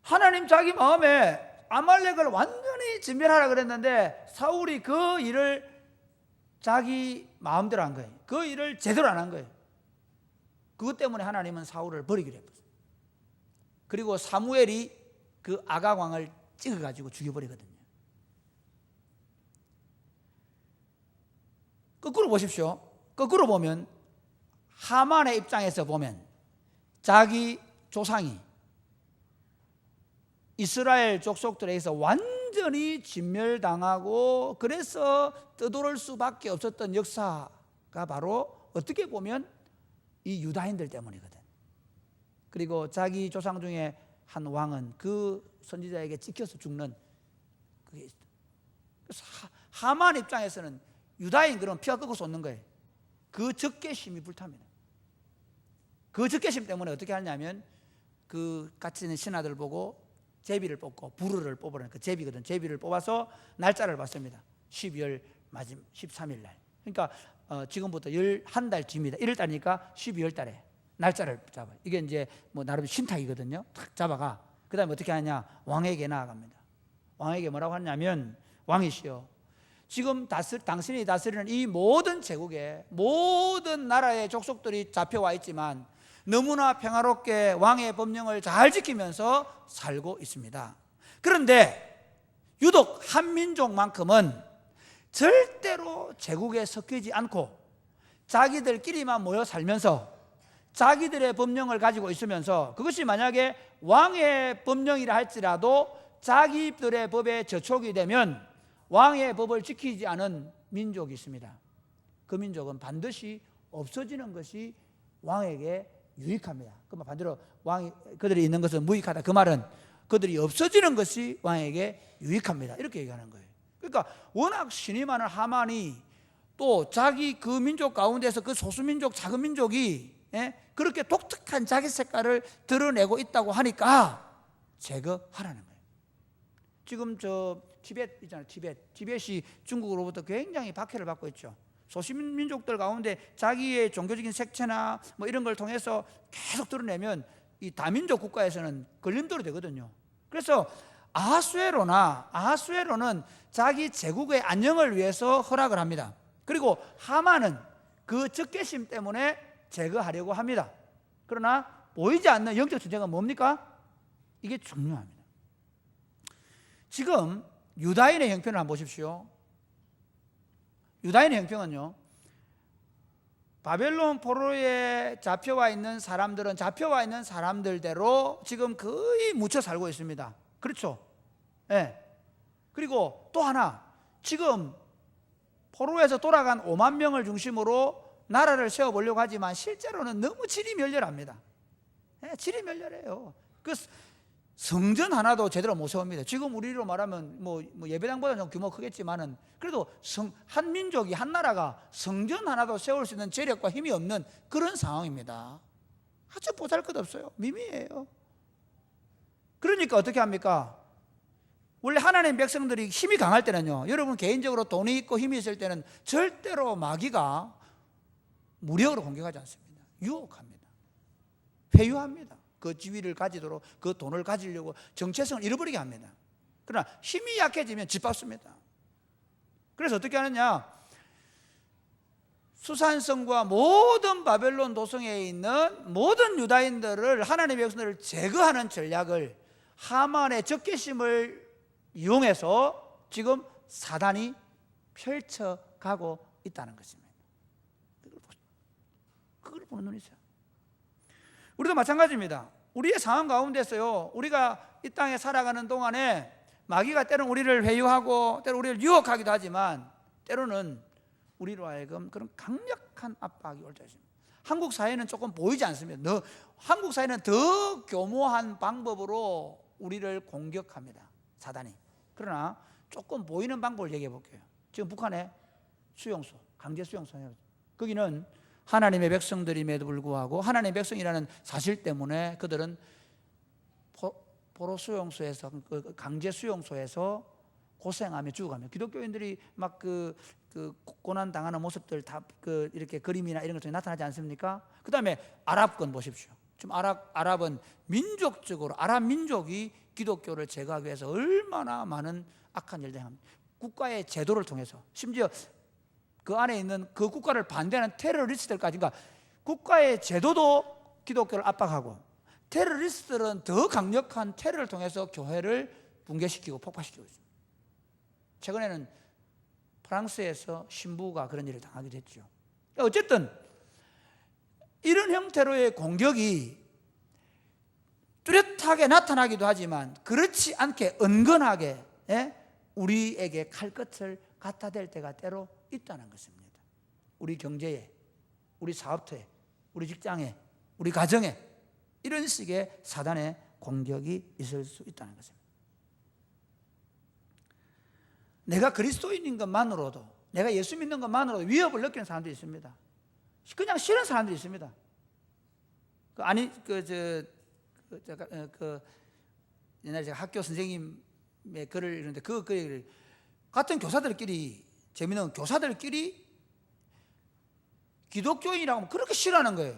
S1: 하나님 자기 마음에 아말렉을 완전히 진멸하라 그랬는데 사울이 그 일을 자기 마음대로 한 거예요. 그 일을 제대로 안 한 거예요. 그것 때문에 하나님은 사울을 버리기로 했어요. 그리고 사무엘이 그 아각 왕을 찍어가지고 죽여버리거든요. 거꾸로 보십시오. 거꾸로 보면 하만의 입장에서 보면 자기 조상이 이스라엘 족속들에게서 완전히 진멸당하고 그래서 떠돌을 수밖에 없었던 역사가 바로 어떻게 보면 이 유다인들 때문이거든. 그리고 자기 조상 중에 한 왕은 그 선지자에게 찍혀서 죽는 그게 있어. 그래서 하만 입장에서는 유다인 그러면 피가 꺾어서 쏟는 거예요. 그 적개심이 불탑니다. 그 적개심 때문에 어떻게 하냐면 그 같이 있는 신하들 보고 제비를 뽑고 부르를 뽑으라는 그 제비거든. 제비를 뽑아서 날짜를 봤습니다. 12월 마지막 13일 날. 그러니까 지금부터 11달쯤입니다. 1월 달이니까 12월 달에 날짜를 잡아요. 이게 이제 뭐 나름 신탁이거든요. 탁 잡아가. 그다음에 어떻게 하냐? 왕에게 나아갑니다. 왕에게 뭐라고 하냐면 왕이시여, 지금 당신이 다스리는 이 모든 제국에 모든 나라의 족속들이 잡혀와 있지만 너무나 평화롭게 왕의 법령을 잘 지키면서 살고 있습니다. 그런데 유독 한민족만큼은 절대로 제국에 섞이지 않고 자기들끼리만 모여 살면서 자기들의 법령을 가지고 있으면서 그것이 만약에 왕의 법령이라 할지라도 자기들의 법에 저촉이 되면 왕의 법을 지키지 않은 민족이 있습니다. 그 민족은 반드시 없어지는 것이 왕에게 유익합니다. 그러면 반대로 왕이 그들이 있는 것은 무익하다. 그 말은 그들이 없어지는 것이 왕에게 유익합니다. 이렇게 얘기하는 거예요. 그러니까 워낙 신이 많은 하만이 또 자기 그 민족 가운데서 그 소수민족 작은 민족이 그렇게 독특한 자기 색깔을 드러내고 있다고 하니까 제거하라는 거예요. 지금 저 티벳 있잖아요. 티벳이 중국으로부터 굉장히 박해를 받고 있죠. 소수민족들 가운데 자기의 종교적인 색채나 뭐 이런 걸 통해서 계속 드러내면 이 다민족 국가에서는 걸림돌이 되거든요. 그래서 아하수에로는 자기 제국의 안녕을 위해서 허락을 합니다. 그리고 하만은 그 적개심 때문에 제거하려고 합니다. 그러나 보이지 않는 영적 전쟁은 뭡니까? 이게 중요합니다. 지금 유다인의 형편을 한번 보십시오. 유다인의 형편은요, 바벨론 포로에 잡혀와 있는 사람들대로 지금 거의 묻혀 살고 있습니다. 그렇죠? 네. 그리고 또 하나, 지금 포로에서 돌아간 5만 명을 중심으로 나라를 세워보려고 하지만 실제로는 너무 질이 멸렬합니다. 네, 질이 멸렬해요. 그 성전 하나도 제대로 못 세웁니다. 지금 우리로 말하면 뭐 예배당보다 좀 규모 크겠지만은 그래도 한 민족이 한 나라가 성전 하나도 세울 수 있는 재력과 힘이 없는 그런 상황입니다. 아주 보잘것없어요. 미미해요. 그러니까 어떻게 합니까? 원래 하나님의 백성들이 힘이 강할 때는요, 여러분 개인적으로 돈이 있고 힘이 있을 때는 절대로 마귀가 무력으로 공격하지 않습니다. 유혹합니다. 회유합니다. 그 지위를 가지도록 그 돈을 가지려고 정체성을 잃어버리게 합니다. 그러나 힘이 약해지면 짓밟습니다. 그래서 어떻게 하느냐? 수산성과 모든 바벨론 도성에 있는 모든 유다인들을, 하나님의 백성들을 제거하는 전략을 하만의 적개심을 이용해서 지금 사단이 펼쳐가고 있다는 것입니다. 그걸 보는 눈이 있어요. 우리도 마찬가지입니다. 우리의 상황 가운데서요, 우리가 이 땅에 살아가는 동안에 마귀가 때로는 우리를 회유하고 때로는 우리를 유혹하기도 하지만 때로는 우리로 하여금 그런 강력한 압박이 올 때 있습니다. 한국 사회는 조금 보이지 않습니다. 한국 사회는 더 교모한 방법으로 우리를 공격합니다, 사단이. 그러나 조금 보이는 방법을 얘기해 볼게요. 지금 북한의 수용소, 강제 수용소예요. 거기는 하나님의 백성들임에도 불구하고 하나님의 백성이라는 사실 때문에 그들은 포로 수용소에서, 강제 수용소에서 고생하며 죽어가며, 기독교인들이 막 그 고난 당하는 모습들 다 이렇게 그림이나 이런 것들이 나타나지 않습니까? 그 다음에 아랍권 보십시오. 지금 아랍은 민족적으로 아랍 민족이 기독교를 제거하기 위해서 얼마나 많은 악한 일들을 합니다. 국가의 제도를 통해서, 심지어 그 안에 있는 그 국가를 반대하는 테러리스트들까지, 그러니까 국가의 제도도 기독교를 압박하고 테러리스트들은 더 강력한 테러를 통해서 교회를 붕괴시키고 폭파시키고 있습니다. 최근에는 프랑스에서 신부가 그런 일을 당하게 됐죠. 어쨌든 이런 형태로의 공격이 뚜렷하게 나타나기도 하지만 그렇지 않게 은근하게 우리에게 칼끝을 갖다 댈 때가 때로 있다는 것입니다. 우리 경제에, 우리 사업터에, 우리 직장에, 우리 가정에 이런 식의 사단의 공격이 있을 수 있다는 것입니다. 내가 그리스도인인 것만으로도, 내가 예수 믿는 것만으로도 위협을 느끼는 사람들이 있습니다. 그냥 싫은 사람들이 있습니다. 옛날에 제가 학교 선생님의 글을 읽는데 그 글을 같은 교사들끼리, 재미있는 교사들끼리 기독교인이라고 하면 그렇게 싫어하는 거예요.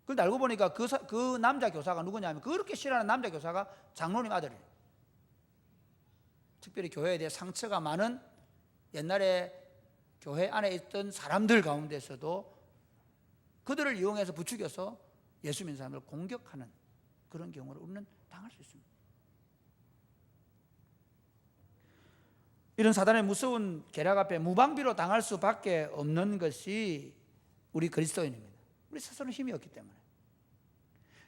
S1: 그런데 알고 보니까 그 남자 교사가 누구냐면 그렇게 싫어하는 남자 교사가 장로님 아들이에요. 특별히 교회에 대해 상처가 많은 옛날에 교회 안에 있던 사람들 가운데서도 그들을 이용해서 부추겨서 예수 믿는 사람을 공격하는 그런 경우를 우리는 당할 수 있습니다. 이런 사단의 무서운 계략 앞에 무방비로 당할 수밖에 없는 것이 우리 그리스도인입니다. 우리 스스로는 힘이 없기 때문에.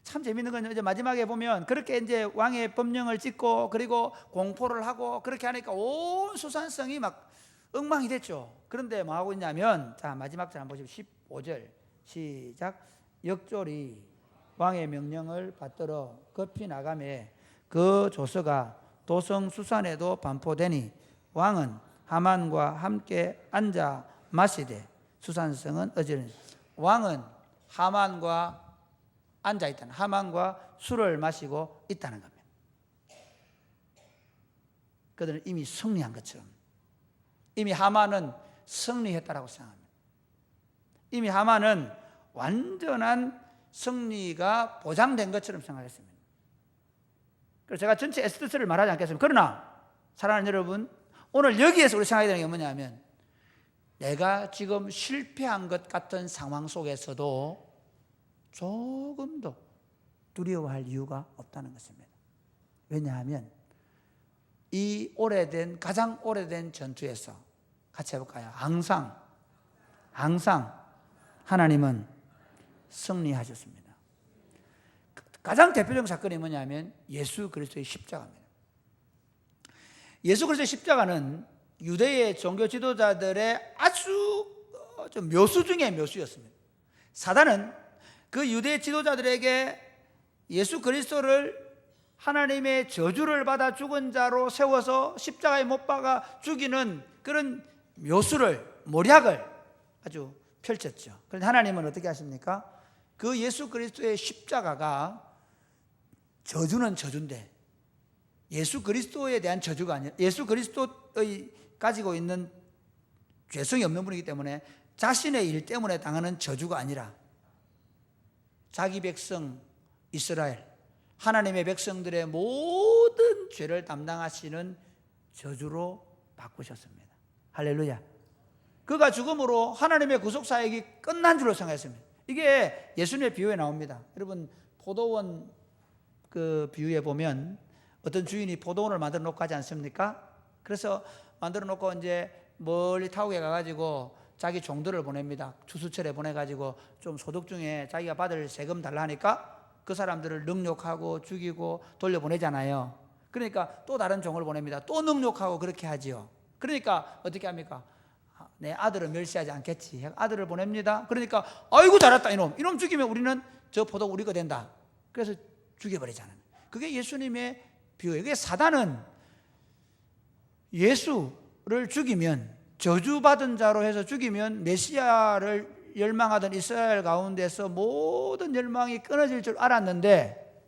S1: 참 재밌는 건 이제 마지막에 보면 그렇게 이제 왕의 법령을 찍고 그리고 공포를 하고 그렇게 하니까 온 수산성이 막 엉망이 됐죠. 그런데 뭐 하고 있냐면, 자 마지막 절 한번 보시죠. 15절 시작. 역졸이 왕의 명령을 받들어 급히 나가매 그 조서가 도성 수산에도 반포되니 왕은 하만과 함께 앉아 마시되 수산성은 어지러니. 왕은 하만과 앉아 있다는, 하만과 술을 마시고 있다는 겁니다. 그들은 이미 승리한 것처럼, 이미 하만은 승리했다라고 생각합니다. 이미 하만은 완전한 승리가 보장된 것처럼 생각했습니다. 그래서 제가 전체 에스더서를 말하지 않겠습니다. 그러나 사랑하는 여러분, 오늘 여기에서 우리 생각해야 되는 게 뭐냐면, 내가 지금 실패한 것 같은 상황 속에서도 조금도 두려워할 이유가 없다는 것입니다. 왜냐하면 이 가장 오래된 전투에서 같이 해볼까요? 항상 하나님은 승리하셨습니다. 가장 대표적인 사건이 뭐냐면 예수 그리스도의 십자가입니다. 예수 그리스도의 십자가는 유대의 종교 지도자들의 아주 좀 묘수 중에 묘수였습니다. 사단은 그 유대 지도자들에게 예수 그리스도를 하나님의 저주를 받아 죽은 자로 세워서 십자가에 못 박아 죽이는 그런 묘수를, 모략을 아주 펼쳤죠. 그런데 하나님은 어떻게 하십니까? 그 예수 그리스도의 십자가가 저주는 저주인데 예수 그리스도에 대한 저주가 아니라, 예수 그리스도의 가지고 있는 죄성이 없는 분이기 때문에 자신의 일 때문에 당하는 저주가 아니라 자기 백성 이스라엘, 하나님의 백성들의 모든 죄를 담당하시는 저주로 바꾸셨습니다. 할렐루야. 그가 죽음으로 하나님의 구속사역이 끝난 줄로 생각했습니다. 이게 예수님의 비유에 나옵니다. 여러분, 포도원 그 비유에 보면 어떤 주인이 포도원을 만들어 놓고 하지 않습니까? 그래서 만들어 놓고 이제 멀리 타국에 가가지고 자기 종들을 보냅니다. 추수철에 보내가지고 좀 소득 중에 자기가 받을 세금 달라 하니까 그 사람들을 능욕하고 죽이고 돌려보내잖아요. 그러니까 또 다른 종을 보냅니다. 또 능욕하고 그렇게 하지요. 그러니까 어떻게 합니까? 내 아들을 멸시하지 않겠지. 아들을 보냅니다. 그러니까 아이고 잘했다 이놈 죽이면 우리는 저 포도 우리가 된다. 그래서 죽여버리잖아요. 그게 예수님의 비유예요. 그게 사단은 예수를 죽이면, 저주받은 자로 해서 죽이면 메시아를 열망하던 이스라엘 가운데서 모든 열망이 끊어질 줄 알았는데,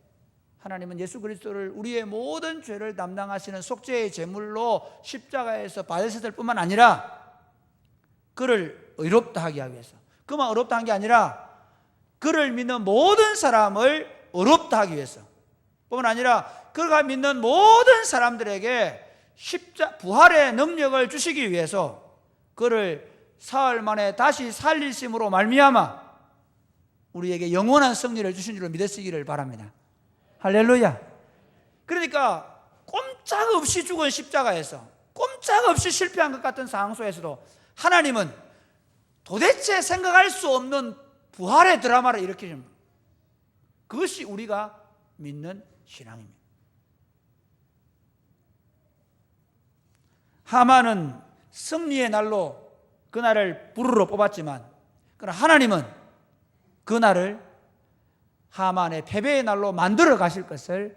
S1: 하나님은 예수 그리스도를 우리의 모든 죄를 담당하시는 속죄의 제물로 십자가에서 받으셨을 뿐만 아니라 그를 의롭다 하게 하기 위해서, 그만 의롭다 한 게 아니라 그를 믿는 모든 사람을 의롭다 하기 위해서, 뿐만 아니라 그가 믿는 모든 사람들에게 부활의 능력을 주시기 위해서 그를 사흘 만에 다시 살리심으로 말미암아 우리에게 영원한 승리를 주신 줄로 믿으시기를 바랍니다. 할렐루야. 그러니까 꼼짝없이 죽은 십자가에서, 꼼짝없이 실패한 것 같은 상황 속에서도 하나님은 도대체 생각할 수 없는 부활의 드라마를 일으키십니다. 그것이 우리가 믿는 신앙입니다. 하만은 승리의 날로 그날을 불으로 뽑았지만, 그러나 하나님은 그날을 하만의 패배의 날로 만들어 가실 것을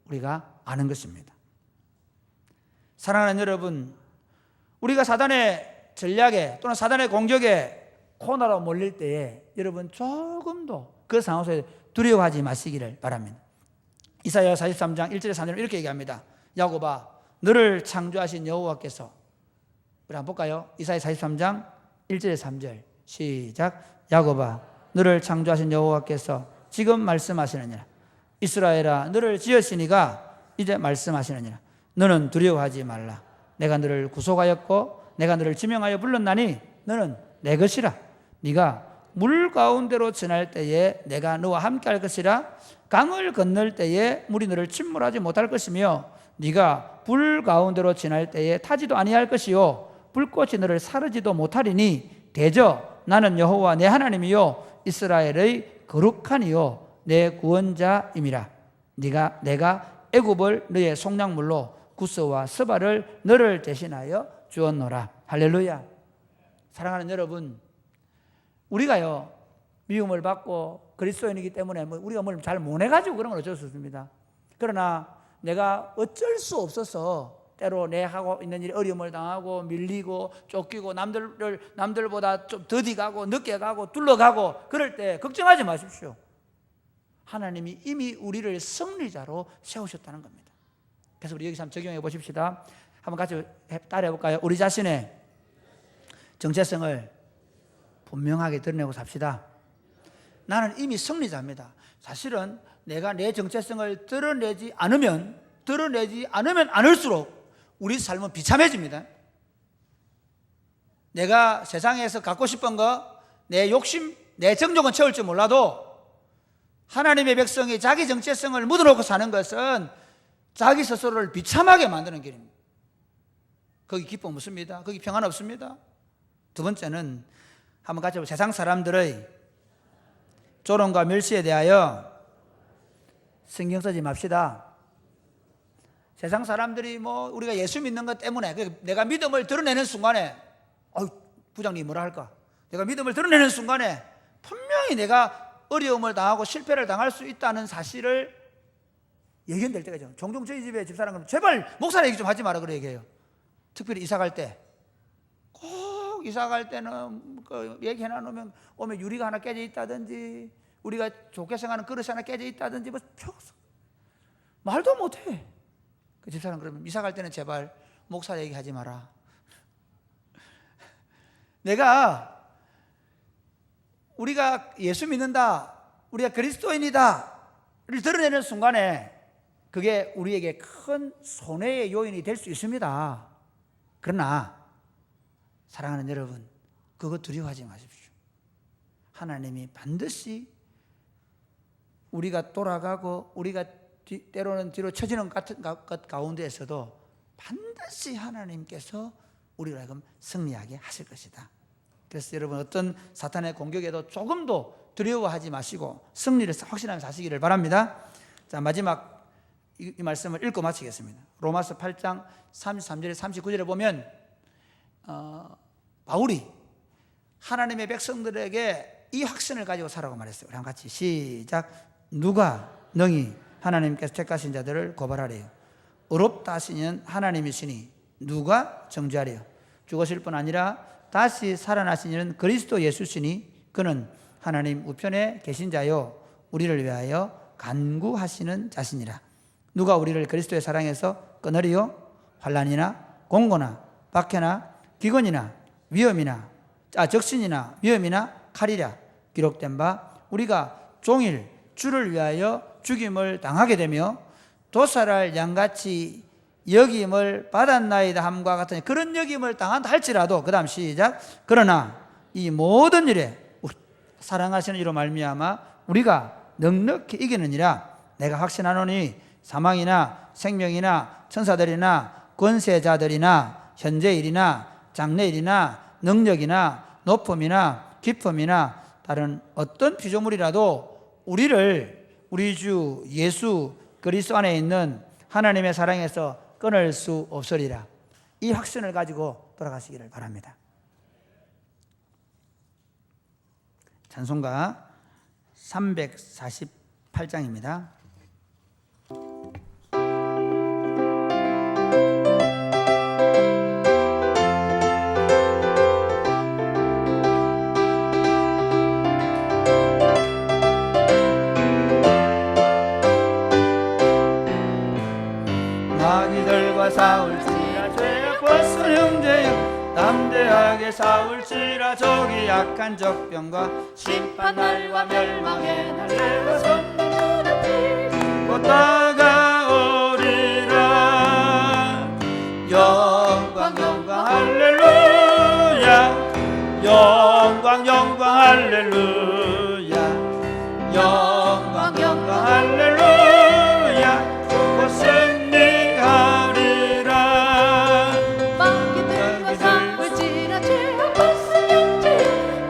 S1: 우리가 아는 것입니다. 사랑하는 여러분, 우리가 사단의 전략에 또는 사단의 공격에 코너로 몰릴 때에 여러분 조금도 그 상황에서 두려워하지 마시기를 바랍니다. 이사야 43장 1절에 3절에 이렇게 얘기합니다. 야곱아, 너를 창조하신 여호와께서, 우리 한번 볼까요? 이사야 43장 1절에 3절 시작. 야곱아, 너를 창조하신 여호와께서 지금 말씀하시느니라. 이스라엘아, 너를 지으시니가 이제 말씀하시느니라. 너는 두려워하지 말라. 내가 너를 구속하였고 내가 너를 지명하여 불렀나니 너는 내 것이라. 네가 물 가운데로 지날 때에 내가 너와 함께 할 것이라. 강을 건널 때에 물이 너를 침몰하지 못할 것이며 네가 불 가운데로 지날 때에 타지도 아니할 것이요 불꽃이 너를 사르지도 못하리니 대저 나는 여호와 내 하나님이요 이스라엘의 거룩하니요 내 구원자임이라. 내가 애굽을 너의 속량물로 구스와 스바를 너를 대신하여 주었노라. 할렐루야. 사랑하는 여러분, 우리가요 미움을 받고 그리스도인이기 때문에 우리가 뭘 잘 못해가지고 그런 건 어쩔 수 없습니다. 그러나 내가 어쩔 수 없어서 때로 내 하고 있는 일이 어려움을 당하고 밀리고 쫓기고 남들보다 좀 더디 가고 늦게 가고 둘러가고 그럴 때 걱정하지 마십시오. 하나님이 이미 우리를 승리자로 세우셨다는 겁니다. 그래서 우리 여기서 한번 적용해 보십시다. 한번 같이 따라해 볼까요? 우리 자신의 정체성을 분명하게 드러내고 삽시다. 나는 이미 승리자입니다. 사실은 내가 내 정체성을 드러내지 않으면 않을수록 우리 삶은 비참해집니다. 내가 세상에서 갖고 싶은 거, 내 욕심, 내 정욕은 채울 줄 몰라도 하나님의 백성이 자기 정체성을 묻어놓고 사는 것은 자기 스스로를 비참하게 만드는 길입니다. 거기 기쁨 없습니다. 거기 평안 없습니다. 두 번째는 한번 같이 세상 사람들의 조롱과 멸시에 대하여 신경 쓰지 맙시다. 세상 사람들이 우리가 예수 믿는 것 때문에 내가 믿음을 드러내는 순간에 부장님이 뭐라 할까? 내가 믿음을 드러내는 순간에 분명히 내가 어려움을 당하고 실패를 당할 수 있다는 사실을 예견될 때가 있죠. 종종 저희 집에 집사람은 제발 목사 얘기 좀 하지 마라 그래 얘기해요. 특별히 이사 갈 때. 꼭 이사 갈 때는 얘기 해놓으면 오면 유리가 하나 깨져 있다든지 우리가 좋게 생각하는 그릇이 하나 깨져 있다든지 말도 못해. 그 집사람 그러면 이사 갈 때는 제발 목사 얘기하지 마라. 우리가 예수 믿는다, 우리가 그리스도인이다를 드러내는 순간에 그게 우리에게 큰 손해의 요인이 될 수 있습니다. 그러나 사랑하는 여러분, 그거 두려워하지 마십시오. 하나님이 반드시 우리가 돌아가고 우리가 때로는 뒤로 처지는 것 가운데에서도 반드시 하나님께서 우리를 하여금 승리하게 하실 것이다. 그래서 여러분 어떤 사탄의 공격에도 조금도 두려워하지 마시고 승리를 확신하며 사시기를 바랍니다. 자, 마지막 이 말씀을 읽고 마치겠습니다. 로마서 8장 33절에 39절에 보면 바울이 하나님의 백성들에게 이 확신을 가지고 살라고 말했어요. 우리 한번 같이 시작. 누가 능히 하나님께서 택하신 자들을 고발하래요. 의롭다 하시는 하나님이시니 누가 정죄하래요. 죽으실 뿐 아니라 다시 살아나신 이는 그리스도 예수시니 그는 하나님 우편에 계신 자요 우리를 위하여 간구하시는 자시니라. 누가 우리를 그리스도의 사랑에서 끊으리요? 환난이나 공고나 박해나 기근이나 위험이나 적신이나 위험이나 칼이라. 기록된 바 우리가 종일 주를 위하여 죽임을 당하게 되며 도살할 양같이 여김을 받았나이다 함과 같은 그런 여김을 당한다 할지라도, 그 다음 시작. 그러나 이 모든 일에 사랑하시는 이로 말미암아 우리가 넉넉히 이기느니라. 내가 확신하노니 사망이나 생명이나 천사들이나 권세자들이나 현재일이나 장래일이나 능력이나 높음이나 깊음이나 다른 어떤 피조물이라도 우리를 우리 주 예수 그리스도 안에 있는 하나님의 사랑에서 끊을 수 없으리라. 이 확신을 가지고 돌아가시기를 바랍니다. 찬송가 348장입니다. 마귀들과 싸울지라 죄악 벗은 형제여, 담대하게 싸울지라 적이 약한 적병과 심판 날과 멸망의 날 내가 선물을 곧 다가오리라. 영광 영광 할렐루야, 영광 영광 할렐루야, 영광 영광 할렐루야. 곧 승리하리라.
S2: 마귀들과 싸울지라 죄악 벗은 형제,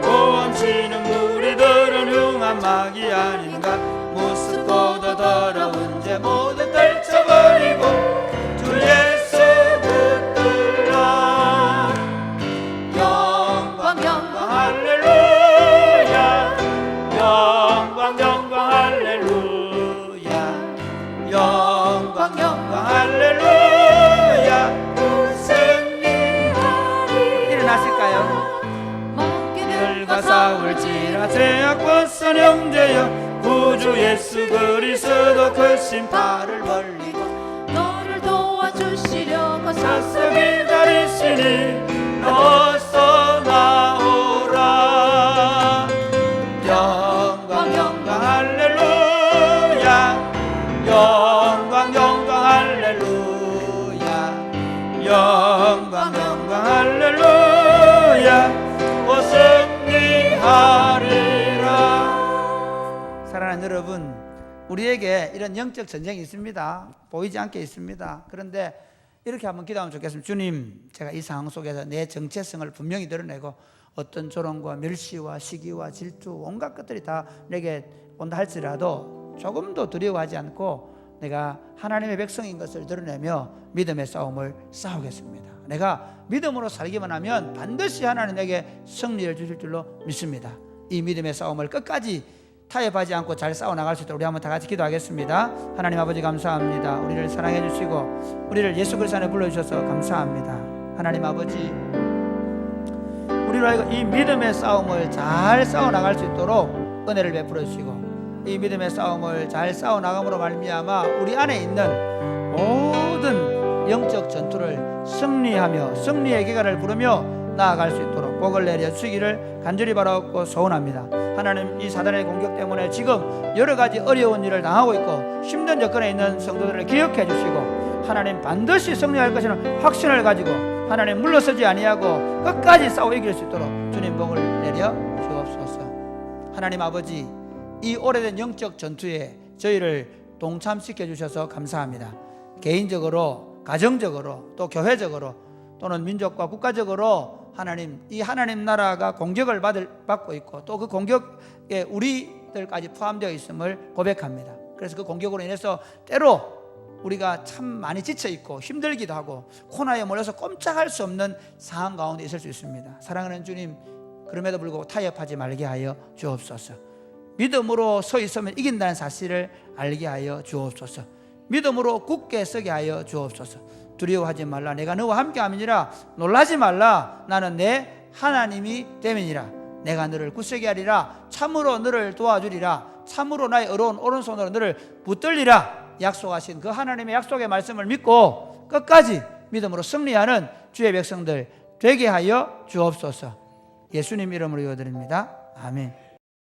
S1: 보험치는 무리들은 흉한 마귀 아닌가. 무섭고도 더러운 죄 모두 떨쳐버리고 주 예수 붙들라. 영광 영광 할렐루야, 영광 영광 할렐루야, 영광 영광 할렐루야. 승리하리. 일어나실까요?
S2: 마귀들과
S1: 싸울지라 죄악 벗은 형제여, 구주 예수 그리스도 그 심판을 벌리고
S2: 너를 도와주시려고
S1: 서서 기다리시니 어서 나오라. 영광 영광 할렐루야, 영광 영광 할렐루야, 영광 영광 할렐루야. 오 승리하리라. 사랑하는 여러분, 우리에게 이런 영적 전쟁이 있습니다. 보이지 않게 있습니다. 그런데 이렇게 한번 기도하면 좋겠습니다. 주님, 제가 이 상황 속에서 내 정체성을 분명히 드러내고 어떤 조롱과 멸시와 시기와 질투 온갖 것들이 다 내게 온다 할지라도 조금도 두려워하지 않고 내가 하나님의 백성인 것을 드러내며 믿음의 싸움을 싸우겠습니다. 내가 믿음으로 살기만 하면 반드시 하나님 내게 승리를 주실 줄로 믿습니다. 이 믿음의 싸움을 끝까지 타협하지 않고 잘 싸워나갈 수 있도록 우리 한번 다 같이 기도하겠습니다. 하나님 아버지 감사합니다. 우리를 사랑해 주시고 우리를 예수 그리스도 안에 불러주셔서 감사합니다. 하나님 아버지, 우리로 하여금 이 믿음의 싸움을 잘 싸워나갈 수 있도록 은혜를 베풀어 주시고 이 믿음의 싸움을 잘 싸워나감으로 말미암아 우리 안에 있는 모든 영적 전투를 승리하며 승리의 기간을 부르며 나아갈 수 있도록 복을 내려 주시기를 간절히 바라옵고 소원합니다. 하나님, 이 사단의 공격 때문에 지금 여러 가지 어려운 일을 당하고 있고 힘든 여건에 있는 성도들을 기억해 주시고 하나님 반드시 승리할 것이라는 확신을 가지고 하나님 물러서지 아니하고 끝까지 싸워 이길 수 있도록 주님 복을 내려 주옵소서. 하나님 아버지, 이 오래된 영적 전투에 저희를 동참시켜 주셔서 감사합니다. 개인적으로, 가정적으로, 또 교회적으로 또는 민족과 국가적으로 하나님, 이 하나님 나라가 공격을 받고 있고 또 그 공격에 우리들까지 포함되어 있음을 고백합니다. 그래서 그 공격으로 인해서 때로 우리가 참 많이 지쳐있고 힘들기도 하고 코너에 몰려서 꼼짝할 수 없는 상황 가운데 있을 수 있습니다. 사랑하는 주님, 그럼에도 불구하고 타협하지 말게 하여 주옵소서. 믿음으로 서 있으면 이긴다는 사실을 알게 하여 주옵소서. 믿음으로 굳게 서게 하여 주옵소서. 두려워하지 말라. 내가 너와 함께 함이니라. 놀라지 말라. 나는 내 하나님이 됨이니라. 내가 너를 굳세게 하리라. 참으로 너를 도와주리라. 참으로 나의 의로운 오른손으로 너를 붙들리라. 약속하신 그 하나님의 약속의 말씀을 믿고 끝까지 믿음으로 승리하는 주의 백성들 되게 하여 주옵소서. 예수님 이름으로 기도드립니다. 아멘.